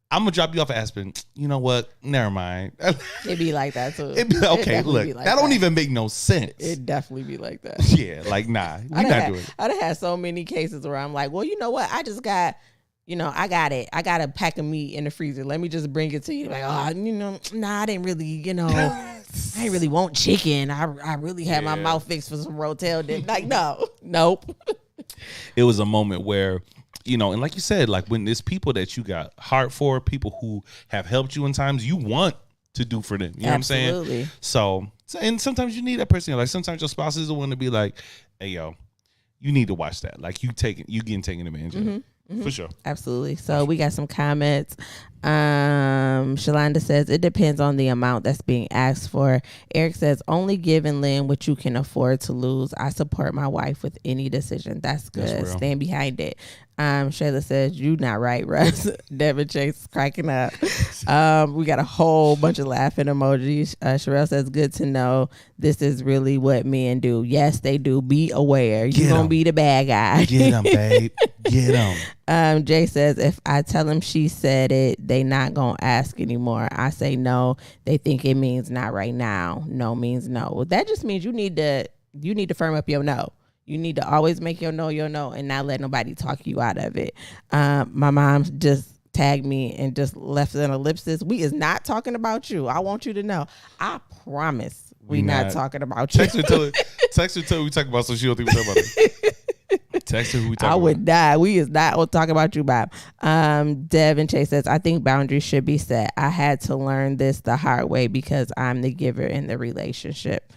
I'm going to drop you off of aspirin. You know what? Never mind. It be like that too. Okay, look. That don't even make no sense. It definitely be like that. Yeah, like, nah. We not doing it. I've had so many cases where I'm like, well, you know what? I just got... I got it. I got a pack of meat in the freezer. Let me just bring it to you. Like, I didn't really, I didn't really want chicken. I really had my mouth fixed for some Rotel dip. Like, nope. it was a moment where, you know, and like you said, like when there's people that you got heart for, people who have helped you in times you want to do for them. You know Absolutely. what I'm saying? So, and sometimes you need that person. Like sometimes your spouse is the one to be like, hey, yo, you need to watch that. Like you getting taken advantage of. For sure. Absolutely. So we got some comments. Shalonda says it depends on the amount that's being asked for. Eric says only give and lend what you can afford to lose. I support my wife with any decision. That's good. That's real. Stand behind it. Shayla says you not right, Russ. Devin Chase is cracking up. We got a whole bunch of laughing emojis. Sherelle says good to know this is really what men do. Yes, they do. Be aware. You're gonna be the bad guy. Get him, babe. Get him. Jay says if I tell them she said it, they not gonna ask anymore. I say no. They think it means not right now. No means no. Well, that just means you need to firm up your no. You need to always make your no, and not let nobody talk you out of it. My mom just tagged me and just left an ellipsis. We is not talking about you. I want you to know. I promise we not talking about you. Text her till we talk about so she don't think we talking about it. Text her who we talking about. I would die. We is not talking about you, Bob. Devin Chase says, I think boundaries should be set. I had to learn this the hard way because I'm the giver in the relationship.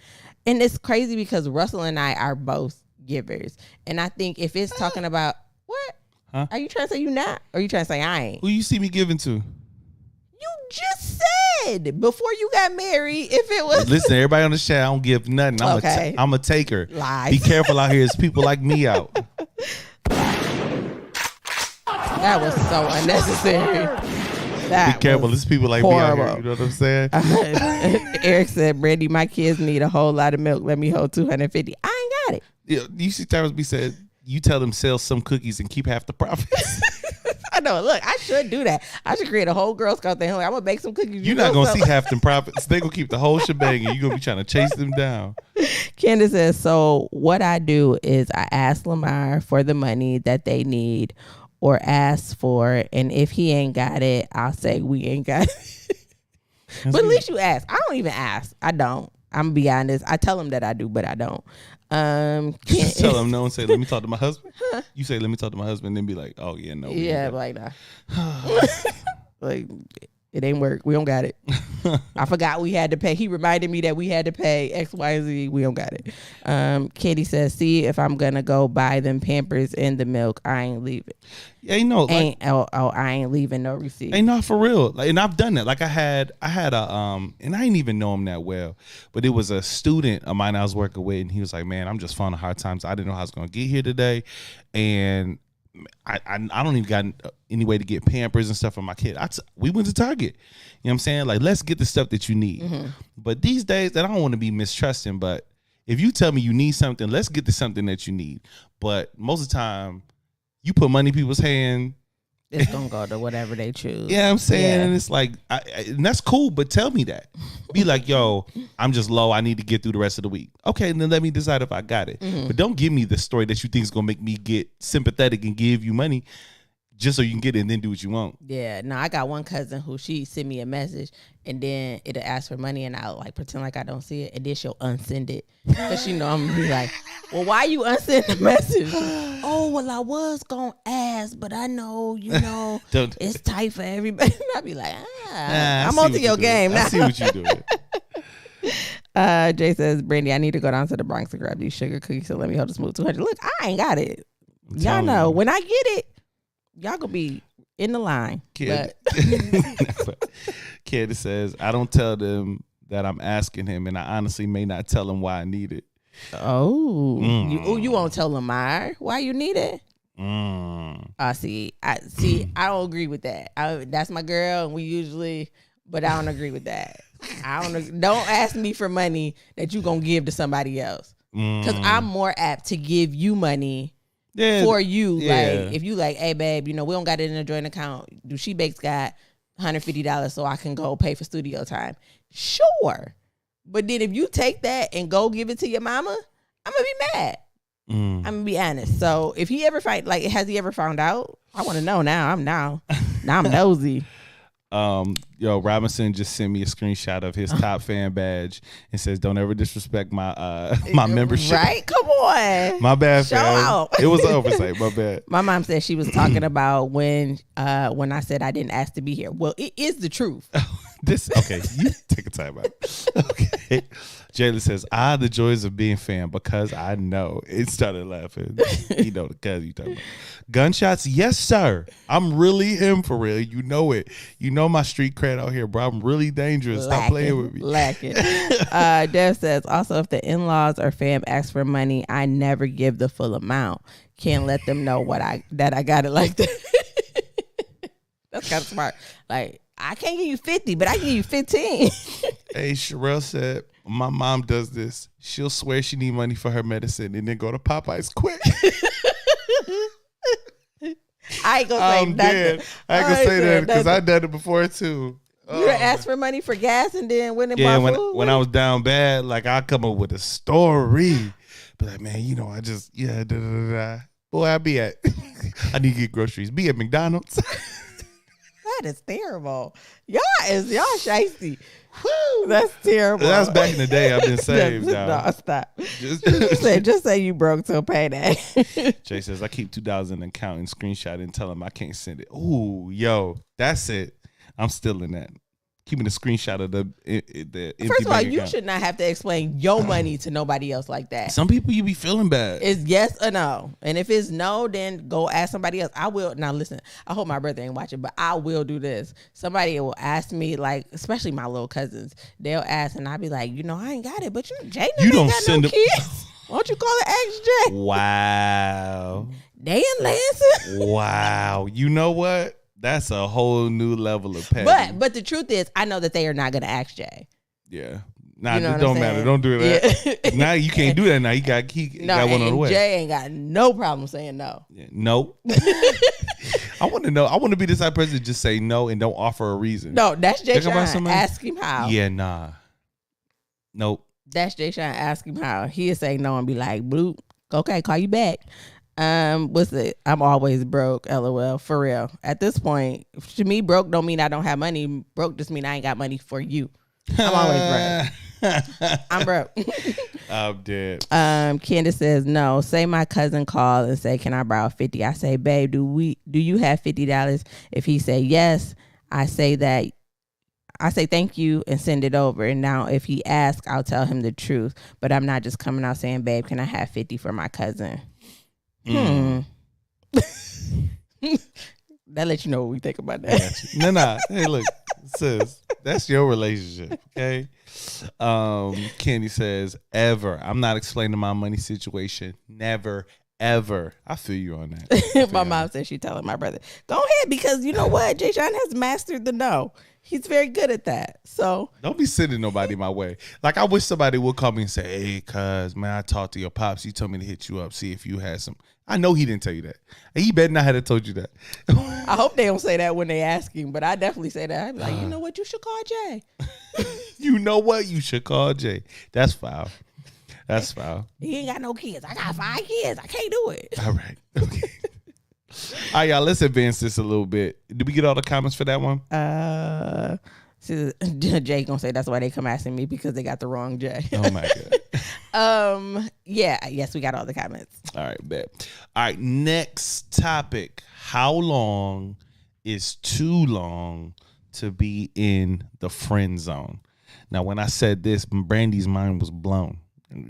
And it's crazy because Russell and I are both givers. And I think if it's talking about, what? Huh? Are you trying to say you not? Or are you trying to say I ain't? Who you see me giving to? You just said before you got married, if it was. Listen, everybody on the chat, I don't give nothing. I'm a taker. Lies. Be careful out here. There's people like me out. That was so unnecessary. Be careful. There's people like horrible. me out here. You know what I'm saying? Eric said, Brandy, my kids need a whole lot of milk. Let me hold 250. I ain't got it. Yeah, you see Tyrus B said, you tell them sell some cookies and keep half the profits. I know. Look, I should do that. I should create a whole Girl Scout thing. I'm going to bake some cookies. You're not going to see half them profits. They going to keep the whole shebang and you're going to be trying to chase them down. Candace says, so what I do is I ask Lamar for the money that they need or ask for it. And if he ain't got it, I'll say we ain't got it. But at least you ask. I don't even ask. I don't. I'm going to be honest. I tell him that I do, but I don't. Just tell him no and say, let me talk to my husband. You say, let me talk to my husband, then be like, oh, yeah, no. Yeah, like, nah. Like, it ain't work. We don't got it. I forgot we had to pay. He reminded me that we had to pay X, Y, and Z. We don't got it. Katie says, see, if I'm going to go buy them Pampers and the milk, I ain't leaving. Yeah, you know, like, I ain't leaving no receipt. Ain't not for real. Like, and I've done that. Like I had a and I didn't even know him that well, but it was a student of mine I was working with, and he was like, man, I'm just finding hard times. I didn't know how I was going to get here today, and I don't even got any way to get Pampers and stuff for my kid. We went to Target. You know what I'm saying? Like, let's get the stuff that you need. Mm-hmm. But these days, and I don't want to be mistrusting, but if you tell me you need something, let's get to something that you need. But most of the time, you put money in people's hand, it's gonna go to whatever they choose. Yeah, I'm saying, yeah. And it's like, and that's cool, but tell me that. Be like, yo, I'm just low. I need to get through the rest of the week. Okay, then let me decide if I got it. Mm-hmm. But don't give me the story that you think is gonna make me get sympathetic and give you money just so you can get it and then do what you want. Yeah, no, I got one cousin who she sent me a message and then it'll ask for money and I'll like pretend like I don't see it and then she'll unsend it. Because she know I'm gonna be like, well, why you unsend the message? Oh, well, I was gonna ask, but I know, it's tight for everybody. And I'll be like, I'm onto your game now. I see what you're doing. Jay says, Brandy, I need to go down to the Bronx to grab these sugar cookies, so let me hold the smooth 200. Look, I ain't got it. Y'all know, when I get it, y'all gonna be in the line. Candace says, I don't tell them that I'm asking him, and I honestly may not tell him why I need it. Oh, you won't tell Lamar why you need it? See, I don't agree with that. That's my girl, and we usually, but I don't agree with that. Don't ask me for money that you gonna give to somebody else, because I'm more apt to give you money. Yeah, for you, yeah. Like if you like, hey babe, we don't got it in a joint account. Do she bakes got $150 so I can go pay for studio time? Sure, but then if you take that and go give it to your mama, I'm gonna be mad. I'm gonna be honest. So if he ever has he ever found out? I want to know now. I'm nosy. Yo, Robinson just sent me a screenshot of his top fan badge and says, "Don't ever disrespect my my membership." Right? Come on. My bad, Show fam. out. It was an oversight. My bad. My mom said she was talking about when I said I didn't ask to be here. Well, it is the truth. Okay, you take a time out. Okay. Jayla says, the joys of being fan because I know. It started laughing. You know the cuz you talking about. Gunshots, yes, sir. I'm really him for real. You know it. You know my street cred out here, bro. I'm really dangerous. Stop playing with me. Lacking. Dev says, also, if the in-laws or fam ask for money, I never give the full amount. Can't let them know that I got it like that. That's kind of smart. Like, I can't give you 50, but I give you 15. Hey, Sherelle said, my mom does this. She'll swear she need money for her medicine and then go to Popeyes quick. I ain't gonna say I'm nothing. dead. I ain't gonna say that because I done it before too. You asked for money for gas and then went and yeah, bought food? when I was down bad, like I come up with a story. But like, man, you know, I just Boy, I be at I need to get groceries. Be at McDonald's. That is terrible. Y'all shiesty. Woo, that's terrible. That's back in the day. I've been saved. No, stop. Just say you broke till payday. Jay says, I keep $2 in the account and screenshot and tell him I can't send it. Ooh, yo, that's it. I'm still in that. Keeping a screenshot of the First of all, you should not have to explain your money to nobody else like that. Some people you be feeling bad. It's yes or no. And if it's no, then go ask somebody else. I will. Now listen, I hope my brother ain't watching, but I will do this. Somebody will ask me, like, especially my little cousins, they'll ask and I'll be like, I ain't got it, but Jay you ain't don't got send no kids. Why don't you call it Ask Jay? Wow. They in Lansing. Wow. You know what? That's a whole new level of petty. But the truth is, I know that they are not going to ask Jay. Yeah. Nah, You know it what don't I'm matter. saying? Don't do that. Yeah. Now you can't do that. Now he got one on the way. Jay ain't got no problem saying no. Yeah, nope. I want to know. I want to be this type of person to just say no and don't offer a reason. No, that's Jay Think about Sean. somebody? Ask him how. Yeah, nah. Nope. That's Jay Sean. Ask him how. He'll say no and be like, bloop. Okay, call you back. What's it? I'm always broke. LOL. For real. At this point, to me, broke don't mean I don't have money. Broke just mean I ain't got money for you. I'm always broke. I'm broke. I'm dead. Candace says no. Say my cousin called and say, "Can I borrow 50?" I say, "Babe, do you have $50?" If he say yes, I say thank you and send it over. And now if he asks, I'll tell him the truth. But I'm not just coming out saying, "Babe, can I have 50 for my cousin?" That lets you know what we think about that. No. Hey, look, sis, that's your relationship, okay? Candy says, ever. I'm not explaining my money situation. Never, ever. I feel you on that. My mom said she telling my brother, go ahead, because you know what? Jay Sean has mastered the no. He's very good at that. So don't be sending nobody my way. Like, I wish somebody would call me and say, hey, cuz, man, I talked to your pops. He told me to hit you up, see if you had some. I know he didn't tell you that. And he better not have told you that. I hope they don't say that when they ask him, but I definitely say that. I'd be like, you know what? You should call Jay. You know what? You should call Jay. That's foul. That's foul. He ain't got no kids. I got 5 kids. I can't do it. All right. Okay. All right, y'all. Let's advance this a little bit. Did we get all the comments for that one? Jay gonna say that's why they come asking me, because they got the wrong Jay. Oh my god. Yes, we got all the comments. All right, bet. All right, next topic. How long is too long to be in the friend zone? Now, when I said this, Brandy's mind was blown.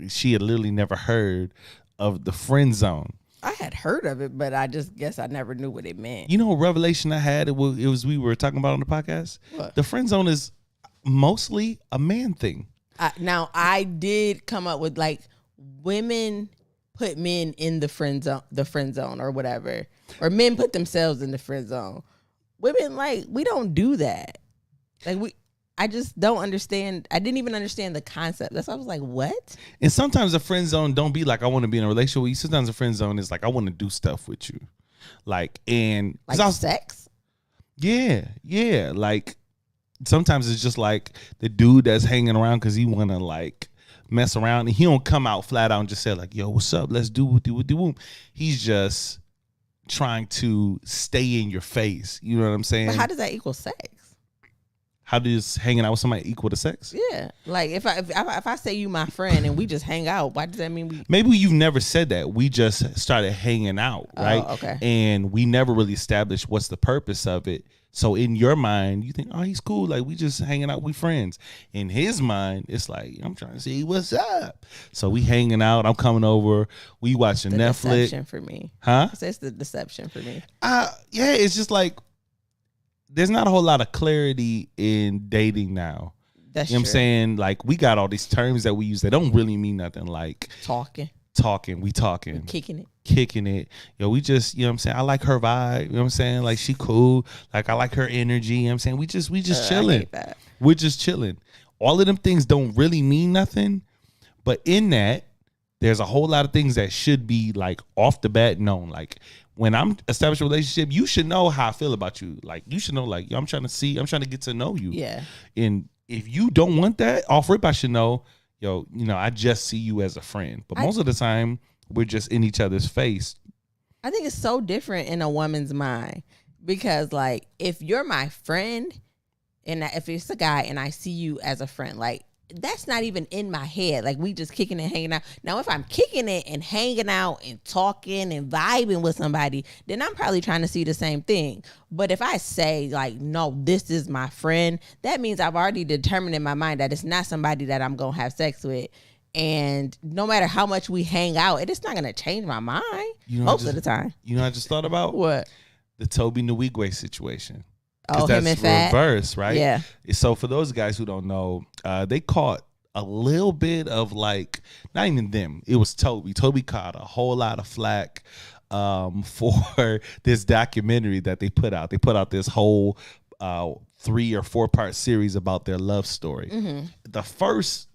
She had literally never heard of the friend zone. I had heard of it, but I just guess I never knew what it meant. You know, a revelation I had, it was we were talking about on the podcast. What? The friend zone is mostly a man thing. Now, I did come up with, like, women put men in the friend zone or whatever, or men put themselves in the friend zone. Women, like, we don't do that. Like, I just don't understand. I didn't even understand the concept. That's why I was like, what? And sometimes a friend zone don't be like, I want to be in a relationship with you. Sometimes a friend zone is like, I want to do stuff with you. Like Sex? Yeah. Like, sometimes it's just like the dude that's hanging around because he want to, like, mess around. And he don't come out flat out and just say, like, yo, what's up? Let's do what. He's just trying to stay in your face. You know what I'm saying? But how does that equal sex? How does hanging out with somebody equal to sex? Yeah, like if I say you my friend and we just hang out, why does that mean we? Maybe you've never said that. We just started hanging out, right? Oh, okay. And we never really established what's the purpose of it. So in your mind, you think, oh, he's cool. Like, we just hanging out, we friends. In his mind, it's like, I'm trying to see what's up. So we hanging out. I'm coming over. We watching Netflix. Deception for me. Huh? It's the deception for me. Yeah, it's just like, there's not a whole lot of clarity in dating now. That's you know what I'm saying? Like, we got all these terms that we use that don't really mean nothing. Like talking, we talking, kicking it. Yo, we just, you know what I'm saying? I like her vibe. You know what I'm saying? Like, she cool. Like, I like her energy. You know what I'm saying? We just chilling. I hate that. We're just chilling. All of them things don't really mean nothing. But in that, there's a whole lot of things that should be like off the bat known. Like, when I'm establishing a relationship, you should know how I feel about you. Like, you should know, like, yo, I'm trying to get to know you. Yeah. And if you don't want that, off rip, I should know, yo, you know, I just see you as a friend. But most of the time, we're just in each other's face. I think it's so different in a woman's mind because, like, if you're my friend and if it's a guy and I see you as a friend, like, that's not even in my head. Like, we just kicking and hanging out. Now, if I'm kicking it and hanging out and talking and vibing with somebody, then I'm probably trying to see the same thing. But if I say, like, no, this is my friend, that means I've already determined in my mind that it's not somebody that I'm going to have sex with. And no matter how much we hang out, it's not going to change my mind most of the time. You know what I just thought about? What? The Toby Nwigwe situation. Oh, him and Fat? Reverse, right? Yeah. So for those guys who don't know, they caught a little bit of, like, not even them. It was Toby. Toby caught a whole lot of flack for this documentary that they put out. They put out this whole 3 or 4 part series about their love story. Mm-hmm. The first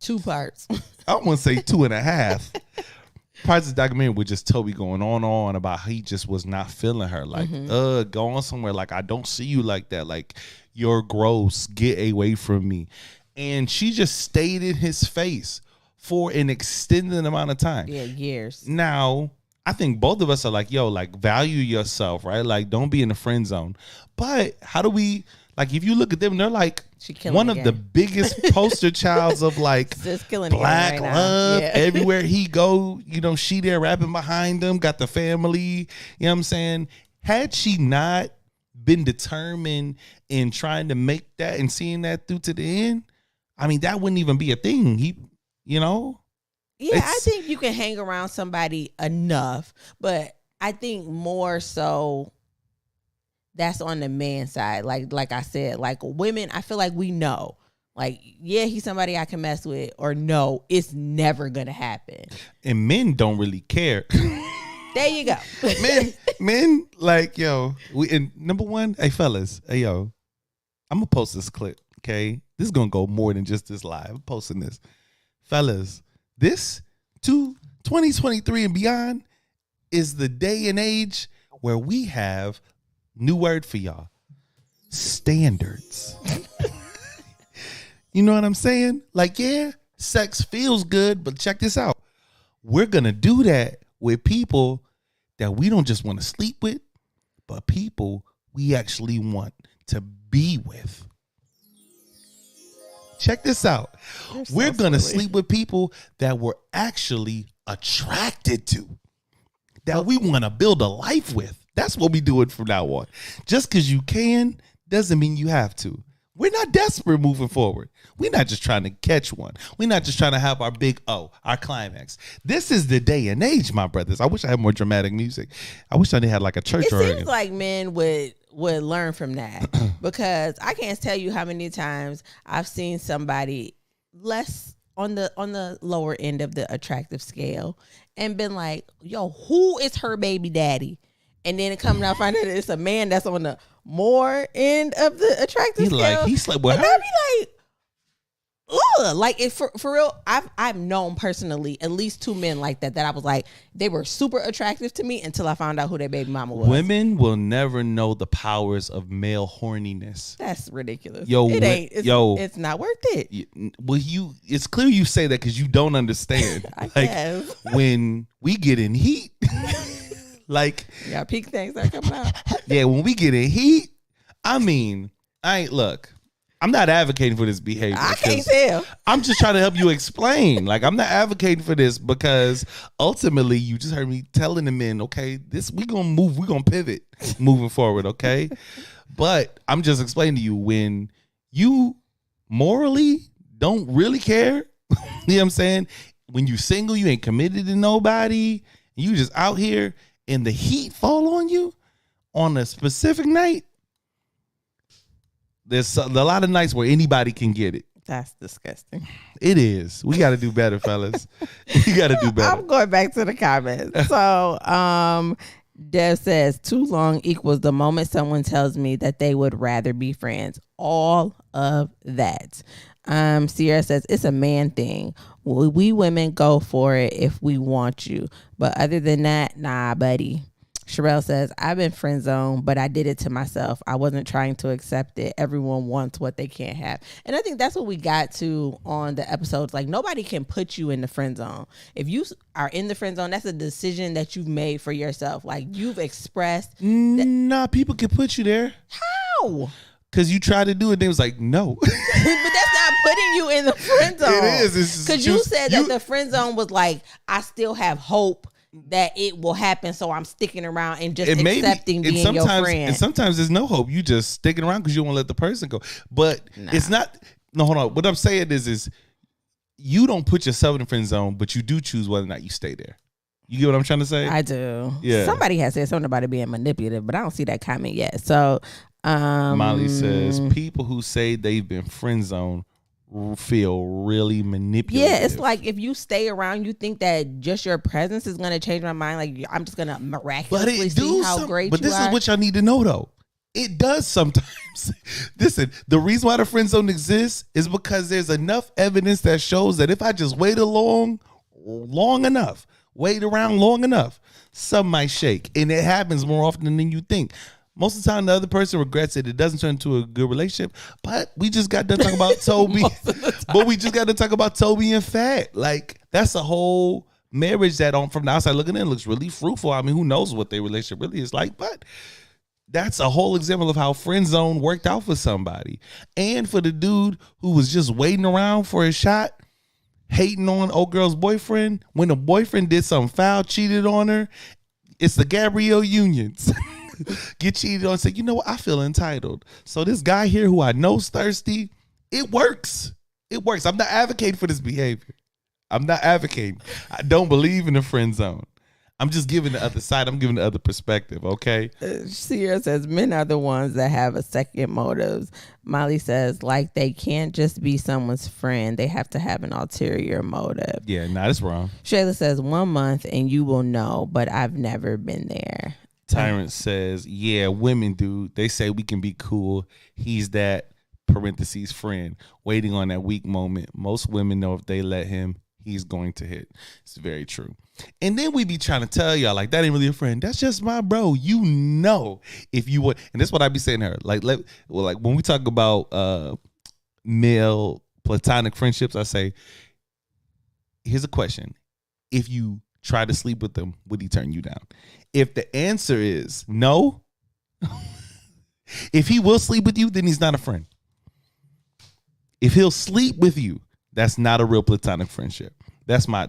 2 parts. I want to say 2.5 parts of the documentary with just Toby going on about how he just was not feeling her. Like, go on somewhere. Like, I don't see you like that. Like, you're gross. Get away from me. And she just stayed in his face for an extended amount of time. Yeah, years. Now, I think both of us are like, yo, like, value yourself, right? Like, don't be in the friend zone. But how do we, like, if you look at them, they're like one of the biggest poster childs of, like, black love. Yeah. Everywhere he go, you know, she there rapping behind him, got the family. You know what I'm saying? Had she not been determined in trying to make that and seeing that through to the end, I mean, that wouldn't even be a thing. He, you know? Yeah, I think you can hang around somebody enough, but I think more so that's on the man side. Like I said, like, women, I feel like we know. Like, yeah, he's somebody I can mess with, or no, it's never gonna happen. And men don't really care. There you go. men, like, yo, and number one, hey fellas, hey yo, I'm gonna post this clip, okay? This is gonna go more than just this live. I'm posting this. Fellas, this to 2023 and beyond is the day and age where we have, new word for y'all, standards. You know what I'm saying? Like, yeah, sex feels good, but check this out. We're gonna do that with people that we don't just want to sleep with, but people we actually want to be with. Check this out. We're going to sleep with people that we're actually attracted to, that we want to build a life with. That's what we do it from now on. Just because you can doesn't mean you have to. We're not desperate moving forward. We're not just trying to catch one. We're not just trying to have our big O, our climax. This is the day and age, my brothers. I wish I had more dramatic music. I wish I had like a church organ. It seems like men would learn from that, because I can't tell you how many times I've seen somebody less on the lower end of the attractive scale and been like, yo, who is her baby daddy? And then it comes out, find out it's a man that's on the more end of the attractive scale. He slept with her. I'd be like, ugh. Like, if for real, I've known personally at least 2 men like that I was like, they were super attractive to me until I found out who their baby mama was. Women will never know the powers of male horniness. That's ridiculous. Yo, it ain't. It's not worth it. Well, it's clear you say that because you don't understand. I guess. When we get in heat. Like, yeah, peak things are coming out. Yeah, when we get in heat, I mean, look, I'm not advocating for this behavior. I can't tell. I'm just trying to help you explain. Like, I'm not advocating for this because ultimately you just heard me telling the men, okay, we're gonna pivot moving forward, okay? But I'm just explaining to you, when you morally don't really care, you know what I'm saying? When you single, you ain't committed to nobody, you just out here and the heat fall on you on a specific night. There's a lot of nights where anybody can get it. That's disgusting. It is. We got to do better, fellas. We got to do better. I'm going back to the comments. So, Dev says, too long equals the moment someone tells me that they would rather be friends. All of that. Sierra says, it's a man thing. We women go for it if we want you. But other than that, nah, buddy. Sherelle says, I've been friend zoned, but I did it to myself. I wasn't trying to accept it. Everyone wants what they can't have. And I think that's what we got to on the episodes. Like, nobody can put you in the friend zone. If you are in the friend zone, that's a decision that you've made for yourself. Like, you've expressed. Nah, people can put you there. How? Because you tried to do it, they was like, no. But that's not putting you in the friend zone. It is. Because you said that the friend zone was like, I still have hope that it will happen, so I'm sticking around and just accepting being your friend. And sometimes there's no hope. You just sticking around because you don't want to let the person go. But it's not. No, hold on. What I'm saying is you don't put yourself in the friend zone, but you do choose whether or not you stay there. You get what I'm trying to say? I do. Yeah. Somebody has said something about it being manipulative, but I don't see that comment yet. So, Molly says people who say they've been friend zoned feel really manipulative. Yeah, it's like if you stay around, you think that just your presence is going to change my mind. Like, I'm just going to miraculously see how great you are. But this is what y'all need to know, though. It does sometimes. Listen, the reason why the friend zone exists is because there's enough evidence that shows that if I just wait long enough, wait around long enough, some might shake. And it happens more often than you think. Most of the time, the other person regrets it. It doesn't turn into a good relationship. But we just got done talking about Toby. But we just got to talk about Toby and Fat. Like, that's a whole marriage that from the outside looking in looks really fruitful. I mean, who knows what their relationship really is like. But that's a whole example of how friend zone worked out for somebody. And for the dude who was just waiting around for a shot, hating on old girl's boyfriend, when the boyfriend did something foul, cheated on her, it's the Gabrielle Unions. Get cheated on and say, you know what, I feel entitled. So this guy here who I know's thirsty, it works. It works. I'm not advocating for this behavior. I'm not advocating. I don't believe in the friend zone. I'm just giving the other side. I'm giving the other perspective, okay? Sierra says, men are the ones that have a second motives. Molly says, like, they can't just be someone's friend. They have to have an ulterior motive. Yeah, that's wrong. Shayla says, 1 month and you will know, but I've never been there. Tyrant says, yeah, women do. They say we can be cool. He's that parentheses friend waiting on that weak moment. Most women know if they let him, he's going to hit. It's very true. And then we be trying to tell y'all, like, that ain't really a friend. That's just my bro. You know, if you would. And that's what I be saying to her. Like, when we talk about male platonic friendships, I say, here's a question. If you try to sleep with them, would he turn you down? If the answer is no, if he will sleep with you, then he's not a friend. If he'll sleep with you, that's not a real platonic friendship. That's my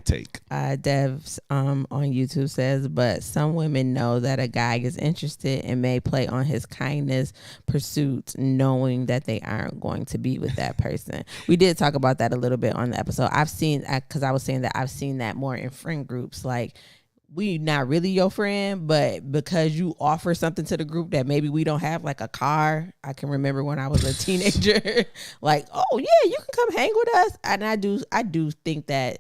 take. Devs on YouTube says, but some women know that a guy is interested and may play on his kindness pursuits, knowing that they aren't going to be with that person. We did talk about that a little bit on the episode. I've seen that more in friend groups. Like, we not really your friend, but because you offer something to the group that maybe we don't have, like a car. I can remember when I was a teenager, like, oh yeah, you can come hang with us. And I do think that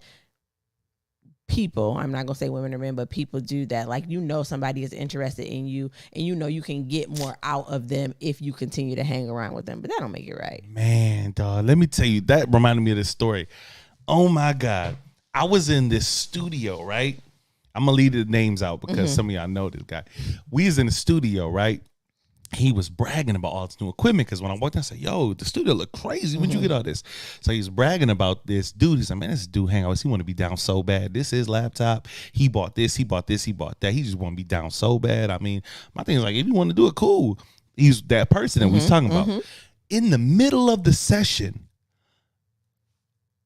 people, I'm not gonna say women or men, but people do that. Like, you know, somebody is interested in you and you know you can get more out of them if you continue to hang around with them, but that don't make it right. Man, dog, let me tell you, that reminded me of this story. Oh my God. I was in this studio, right? I'm gonna leave the names out because some of y'all know this guy. We was in the studio, right? He was bragging about all this new equipment because when I walked in, I said, yo, the studio look crazy. Where'd you get all this? So he was bragging about this dude. He's like, man, this dude hang out. He want to be down so bad. This is his laptop. He bought this. He bought this. He bought that. He just want to be down so bad. I mean, my thing is like, if you want to do it, cool. He's that person that we was talking about. In the middle of the session,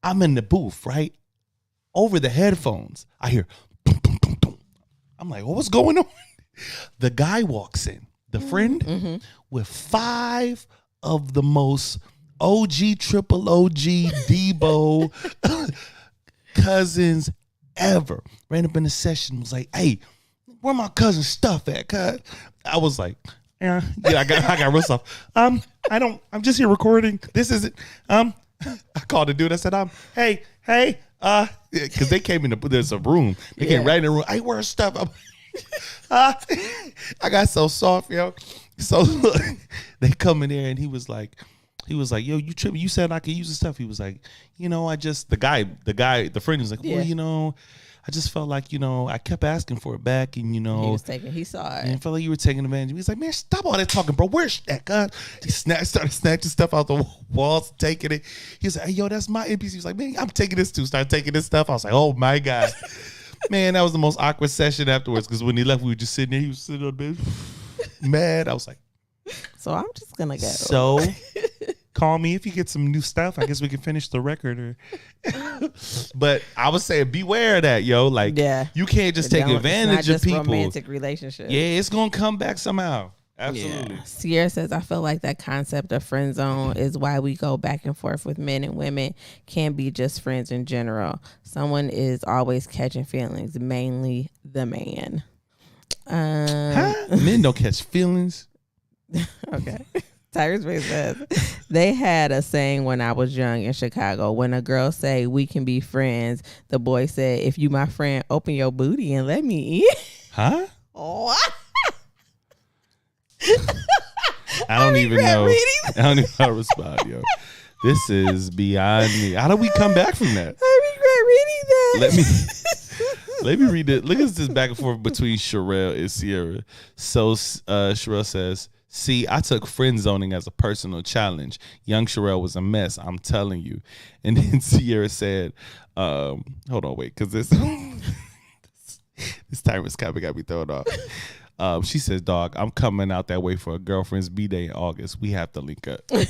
I'm in the booth, right? Over the headphones, I hear dum, dum, dum, dum. I'm like, well, what's going on? The guy walks in, the friend, with 5 of the most OG, triple OG, Debo cousins ever. Ran up in the session, was like, hey, where my cousin's stuff at, cuz? I was like, yeah, I got real stuff. I'm just here recording. This isn't, I called the dude. I said, hey, because they came in, there's a room. They came right in the room. Hey, where's stuff? I got so soft, yo. So look, they come in there and he was like, yo, you tripping? You said I could use the stuff. He was like, the friend was like, well, I just felt like, I kept asking for it back, and he saw it. And I felt like you were taking advantage of me. He's like, man, stop all that talking, bro. Where's that gun? He started snatching stuff out the walls, taking it. He was like, hey, yo, that's my NPC. He was like, man, I'm taking this too. Started taking this stuff. I was like, oh my God. Man, that was the most awkward session afterwards, because when he left, we were just sitting there. He was sitting on the bench, mad. I was like, so I'm just gonna go. So call me if you get some new stuff. I guess we can finish the record. But I was saying, beware of that, yo. Like, you can't just take advantage of people. Romantic relationship. Yeah, it's gonna come back somehow. Absolutely. Yeah. Sierra says, I feel like that concept of friend zone is why we go back and forth with men and women. Can't be just friends in general. Someone is always catching feelings, mainly the man. Men don't catch feelings. Okay. Tyrus Bay says, they had a saying when I was young in Chicago. When a girl say we can be friends, the boy said, if you my friend, open your booty and let me in. Huh? What? I don't even know. I don't even know how to respond, yo. This is beyond me. How do we come back from that? I regret reading that. Let me read it. Look at this back and forth between Sherelle and Sierra. So Sherelle says, see, I took friend zoning as a personal challenge. Young Sherelle was a mess, I'm telling you. And then Sierra said, hold on, wait, because this time is kind of got me thrown off. She says, dog, I'm coming out that way for a girlfriend's B-Day in August. We have to link up. See,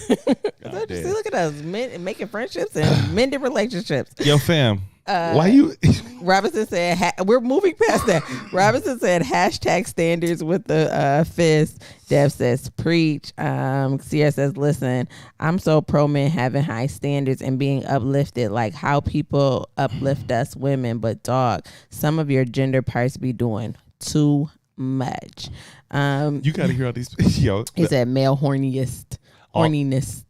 look at us, making friendships and mending relationships. Yo, fam, why you? Robinson said, we're moving past that. Robinson said, hashtag standards with the fist. Dev says, preach. Sierra says, listen, I'm so pro men having high standards and being uplifted, like how people uplift us women. But dog, some of your gender parts be doing too much. You gotta hear all these. Yo, he said male horniest. What is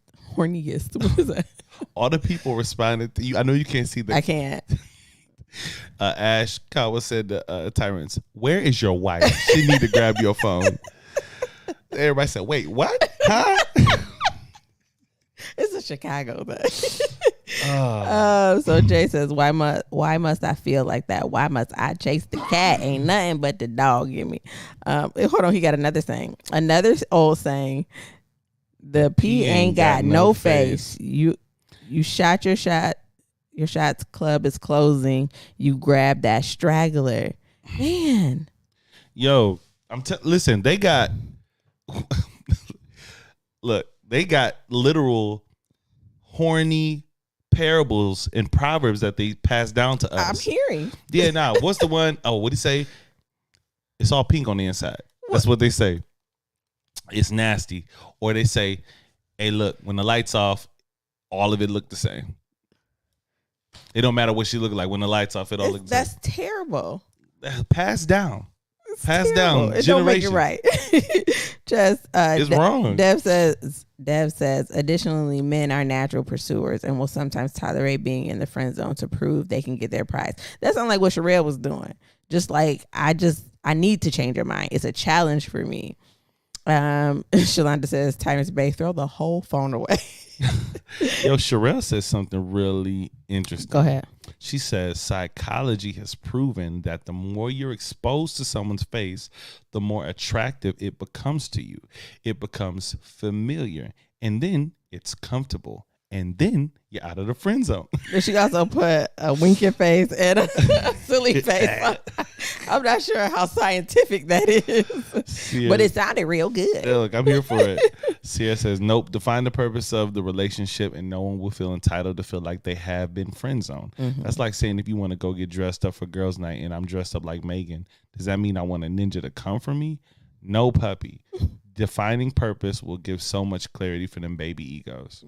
that? All the people responded to you. I know you can't see that. I can't. Ash Kawa said to Tyrants, where is your wife? She need to grab your phone. Everybody said, wait, what? Huh? It's a Chicago thing. So Jay says, why must I feel like that? Why must I chase the cat? Ain't nothing but the dog in me. Hold on, he got another saying. Another old saying. The P ain't got no face. You shot your shot. Your shots club is closing. You grab that straggler. Man. Yo, listen, they got they got literal horny parables and proverbs that they pass down to us. I'm hearing. Yeah, nah. What's the one? Oh, what'd he say? It's all pink on the inside. That's what they say. It's nasty. Or they say, hey, look, when the light's off, all of it look the same. It don't matter what she look like. When the light's off, it all looks the same. That's terrible. Passed down. Passed down. It don't make it right. Just it's wrong. Dev says, additionally, men are natural pursuers and will sometimes tolerate being in the friend zone to prove they can get their prize. That sounds like what Sherelle was doing. Just like, I need to change her mind. It's a challenge for me. Shalonda says, Tyrants Bay, throw the whole phone away. Yo, Sherelle says something really interesting. Go ahead. She says psychology has proven that the more you're exposed to someone's face, the more attractive it becomes to you. It becomes familiar, and then it's comfortable. and then you're out of the friend zone. She also put a winking face and a silly face. I'm not sure how scientific that is, but it sounded real good. Yeah, look, I'm here for it. Sierra says, nope, define the purpose of the relationship and no one will feel entitled to feel like they have been friend zoned. That's like saying if you want to go get dressed up for girls' night and I'm dressed up like Megan, does that mean I want a ninja to come for me? No, puppy. Defining purpose will give so much clarity for them baby egos.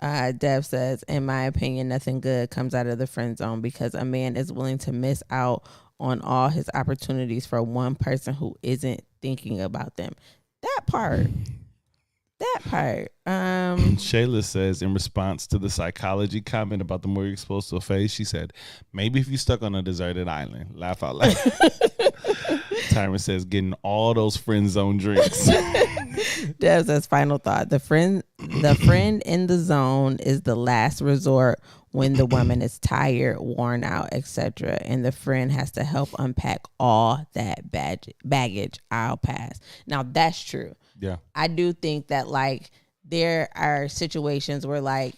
Yeah. Dev says, in my opinion, nothing good comes out of the friend zone because a man is willing to miss out on all his opportunities for one person who isn't thinking about them. That part. Shayla says, in response to the psychology comment about the more you're exposed to a phase, she said, maybe if you stuck on a deserted island, laugh out loud. Tyron says, getting all those friend zone drinks. Dev says, final thought. The friend in the zone is the last resort when the woman is tired, worn out, etc. And the friend has to help unpack all that baggage. I'll pass. Now, that's true. Yeah. I do think that, like, there are situations where, like,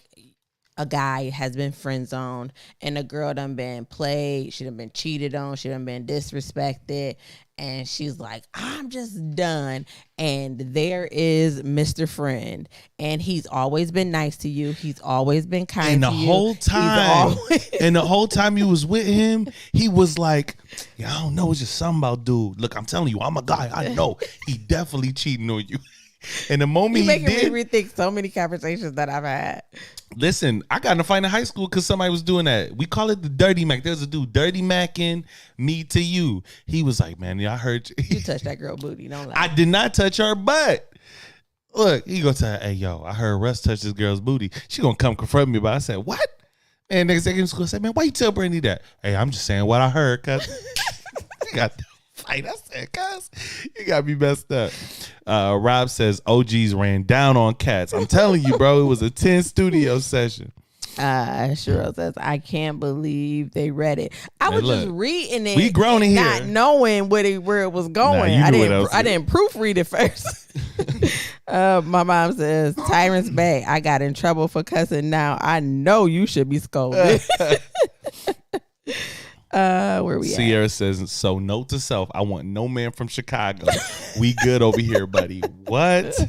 a guy has been friend zoned and a girl done been played, she done been cheated on, she done been disrespected, and she's like, I'm just done. And there is Mr. Friend, and he's always been nice to you. He's always been kind to you. And the whole time you was with him, he was like, yeah, I don't know, it's just something about dude. Look, I'm telling you, I'm a guy. I know he definitely cheating on you. And the moment you making me rethink so many conversations that I've had. Listen, I got in a fight in high school because somebody was doing that. We call it the dirty Mac. There's a dude dirty Macking me to you. He was like, man, yeah, I heard you. You touched that girl booty, don't lie. I did not touch her butt. Look, he gonna tell her, hey, yo, I heard Russ touch this girl's booty. She gonna come confront me, but I said, what? And the executive school said, man, why you tell Brandy that? Hey, I'm just saying what I heard, cuz. You got the fight. I said, cuz, you got me messed up. Rob says OGs ran down on cats. I'm telling you, bro, it was a 10 studio session. Cheryl says, I can't believe they read it. I was just reading it. We grown in here. Not knowing where it was going. I didn't proofread it first. My mom says, Tyrant's Bay, I got in trouble for cussing now. I know you should be scolded. Where we Sierra at? says, so note to self, I want no man from Chicago. We good over here, buddy. What?